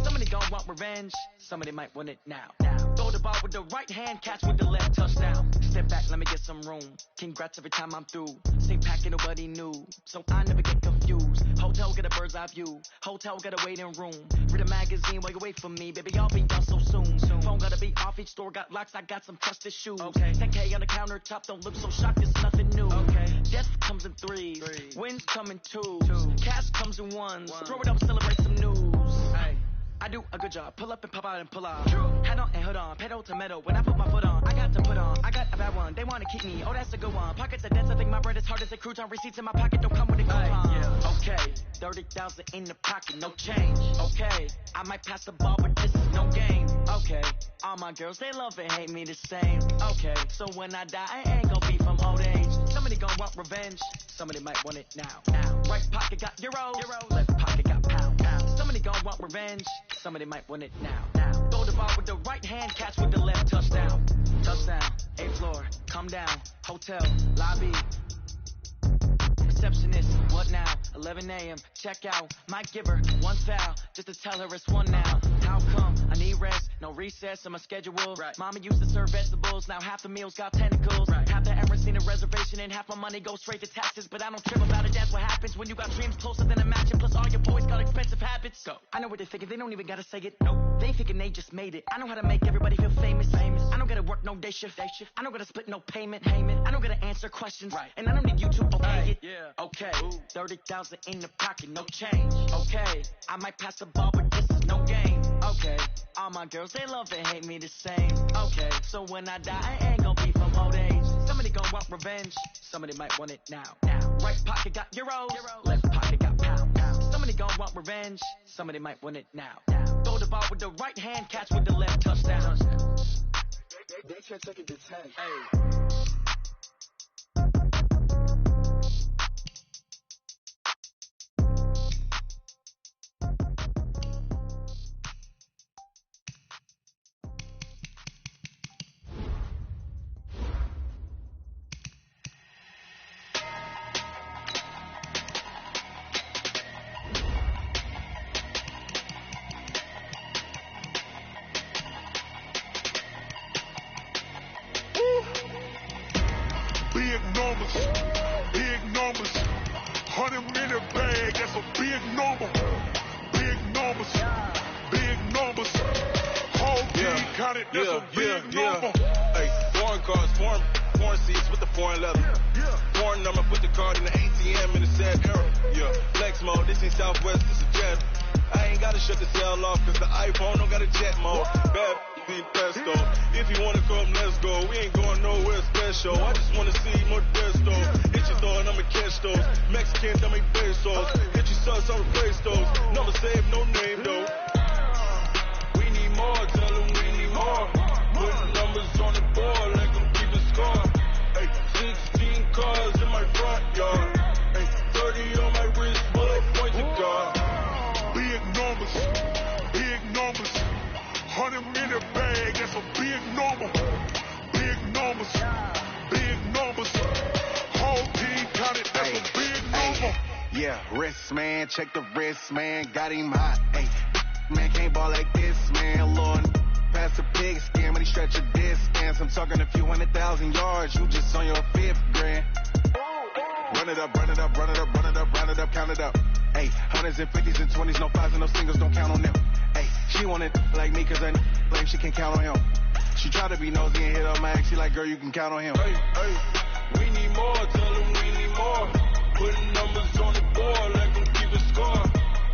Somebody gonna want revenge. Somebody might want it now. Throw the ball with the right hand, catch with the left, touchdown. Step back, let me get some room. Congrats every time I'm through. Same packet, nobody knew. So I never get confused. Hotel get a bird's eye view. Hotel get a waiting room. Read a magazine while you wait for me. Baby, I'll be done so soon. Phone gotta be off, each store got locks. I got some trusted shoes. Okay. 10K on the countertop, don't look so shocked, it's nothing new. Okay. Death comes in threes. Wins come in twos. Cash comes in ones. Throw it up, celebrate some news. Hey. I do a good job. Pull up and pop out and pull out. Head on and hood on. Pedal to metal. When I put my foot on, I got to put on. I got a bad one. They want to keep me. Oh, that's a good one. Pockets are dense. I think my bread is hard as a crouton. Receipts in my pocket don't come with a coupon. Yeah. Okay. 30,000 in the pocket. No change. Okay. I might pass the ball, but this is no game. Okay. All my girls, they love and hate me the same. Okay. So when I die, I ain't gonna be from old age. Somebody gonna want revenge. Somebody might want it now. Right pocket got euros. Left pocket got pound. Somebody gonna want revenge. Somebody might want it now. Throw the ball with the right hand, catch with the left, touchdown. Touchdown, 8th floor, come down, hotel, lobby. Receptionist, what now? 11 a.m., check out. Might give her one foul, just to tell her it's one now. How come? I need rest, no recess on my schedule. Right. Mama used to serve vegetables, now half the meals got tentacles. Right. Half the Emirates need a reservation and half my money goes straight to taxes. But I don't trip about it, that's what happens when you got dreams closer than a match. And plus all your boys got expensive habits. Go. I know what they're thinking, they don't even gotta say it. Nope. They thinking they just made it. I know how to make everybody feel famous. I don't gotta work no day shift. I don't gotta split no payment. I don't gotta answer questions. Right. And I don't need you to okay it. Yeah. Okay. 30,000 in the pocket, no change. Okay. I might pass the ball, but this is no game. Okay. All my girls, they love and hate me the same. Okay. So when I die, I ain't gonna be from old age. Somebody gonna want revenge. Somebody might want it now. Right pocket got euros. Left pocket got pound. Somebody gonna want revenge. Somebody might want it now. Throw the ball with the right hand, catch with the left, touchdown. They can't take it to 10. Hey. Big numbers, 100 minute bag, that's a big number. Big numbers, whole team counted, that's a big number. Hey, foreign cars, foreign seats with the foreign leather. Foreign number, put the card in the ATM in the sad era. Yeah, flex mode, this ain't Southwest, this is jet. I ain't gotta shut the cell off, cause the iPhone don't got a jet mode. Bad be pesto. If you wanna come, let's go. We ain't going nowhere special. I just wanna see more desto. Hit your door and I'ma catch those. Mexicans, I make pesos. Hit your sons, I'll replace those. Never save no name though. We need more, tell them we need more. Put numbers on the board, like I'm keeping score. Hey, 16 cars in my front yard. Hey, 30 on my wrist, bullet point to God. Big numbers, 100 minute bag, that's a big number. Big numbers, whole team counted, that's a big number. Yeah, wrist man, check the wrist man, got him hot. Hey, man can't ball like this, man. Lord, pass the pig skin when he stretch a distance. I'm talking a few 100,000 yards, you just on your 5th grand. Run it up, run it up, run it up, run it up, round it up, count it up. Hey, hundreds and fifties and 20s, no fives and no singles, don't count on them. Hey, she wanted like me cause I like she can count on him. She tried to be nosy and hit up my ex, she like, girl, you can count on him. Hey, we need more, tell them we need more. Putting numbers on the board, let them keep a score.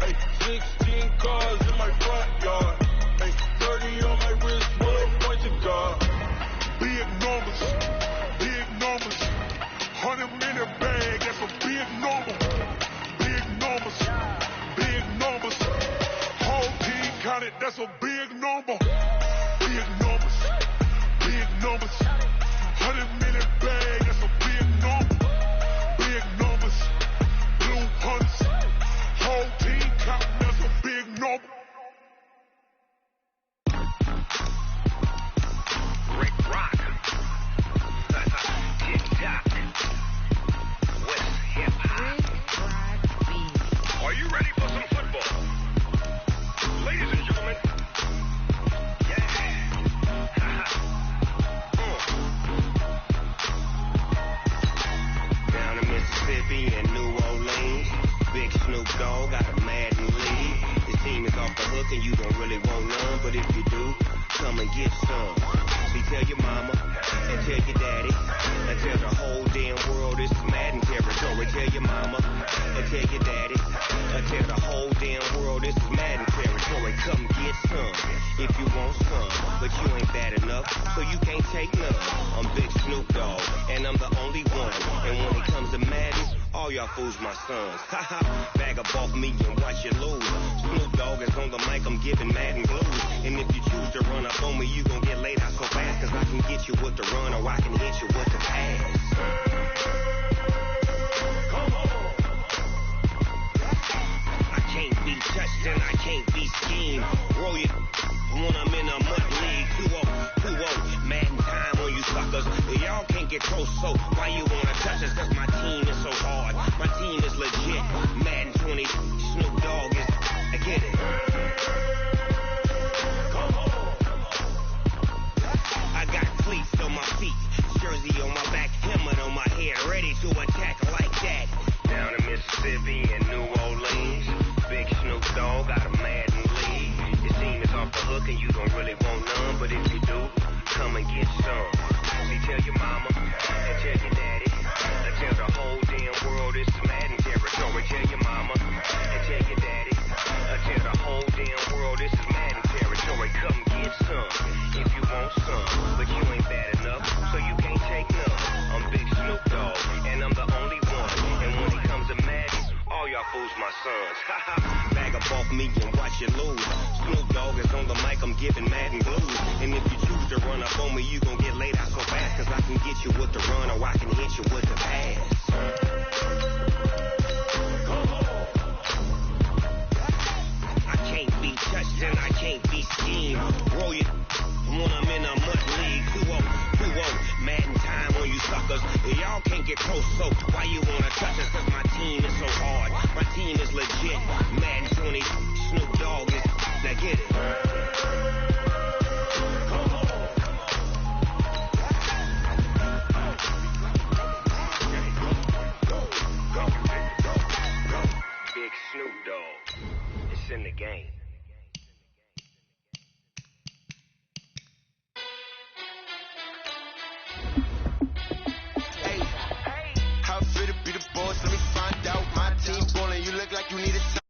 Hey, 16 cars in my front yard. Hey, 30 on my wrist, full point to God. Big numbers, big numbers. 100-minute bag, that's a big number. Big numbers, big numbers. Whole team counted, that's a big number. Big numbers, big numbers. 100-minute bag, that's a big number. Big numbers, blue hunts. Whole team counting, that's a big number. Rick Rock. TikTok. West Hip Hop. Are you ready for some football? Ladies and gentlemen. Yeah. Down in Mississippi and New Orleans, Big Snoop Dogg got a Madden lead. His team is off the hook and you don't really want none, but if you do, come and get some. See, tell your mama and tell your daddy and tell the whole damn world this is Madden territory. Tell your mama and tell your daddy and tell the whole damn world this is Madden territory. Come get some if you want some, but you ain't bad enough, so you can't take none. I'm Big Snoop Dogg and I'm the only one. And when it comes to Madden, all y'all fools my sons. Bag up off me and watch you lose. Snoop Dogg is on the mic, I'm giving Madden blues. And if you choose to run up on me, you gon' get laid out so fast. Cause I can get you with the run or I can hit you with the pass. Come on. I can't be touched and I can't be schemed. Roll you when I'm in a mud league. 2-0, Madden time on you suckers. Y'all can't get close, so why you wanna touch us? Cause my team is so hard. My team is legit. Madden 20, Snoop Dogg is, I get it. Come on. I got cleats on my feet, jersey on my back, helmet on my head, ready to attack like that. Down in Mississippi and New Orleans, Big Snoop Dogg got a Madden lead. Your team is off the hook and you don't really want none, but if you do, come and get some. See, tell your mama and tell your daddy and tell the whole damn world this is Madden territory. Tell your mama and tell your daddy and tell the whole damn world this is Madden territory. Come get some if you want some, but you ain't bad enough, so you can't take none. I'm Big Snoop Dogg and I'm the only one. And when it comes to Madden, all y'all fools my sons. Bag up off me and watch you lose. Snoop Dogg is on the mic, I'm giving Madden blues. And if you choose to run up on me, you gon' get laid out so fast. Cause I can get you with the run or I can hit you with the pass. Come on. I can't be touched and I can't be schemed. Roll you when I'm in a mud league. 2-0, Madden time on you suckers. Y'all can't get close, so why you wanna touch us? Cause my team is so hard. My team is legit. Madden 20, Snoop Dogg is, now get it. Come on. Big Snoop Dogg. It's in the game. How fit to be the boss? Let me find out. My team ballin', you look like you need a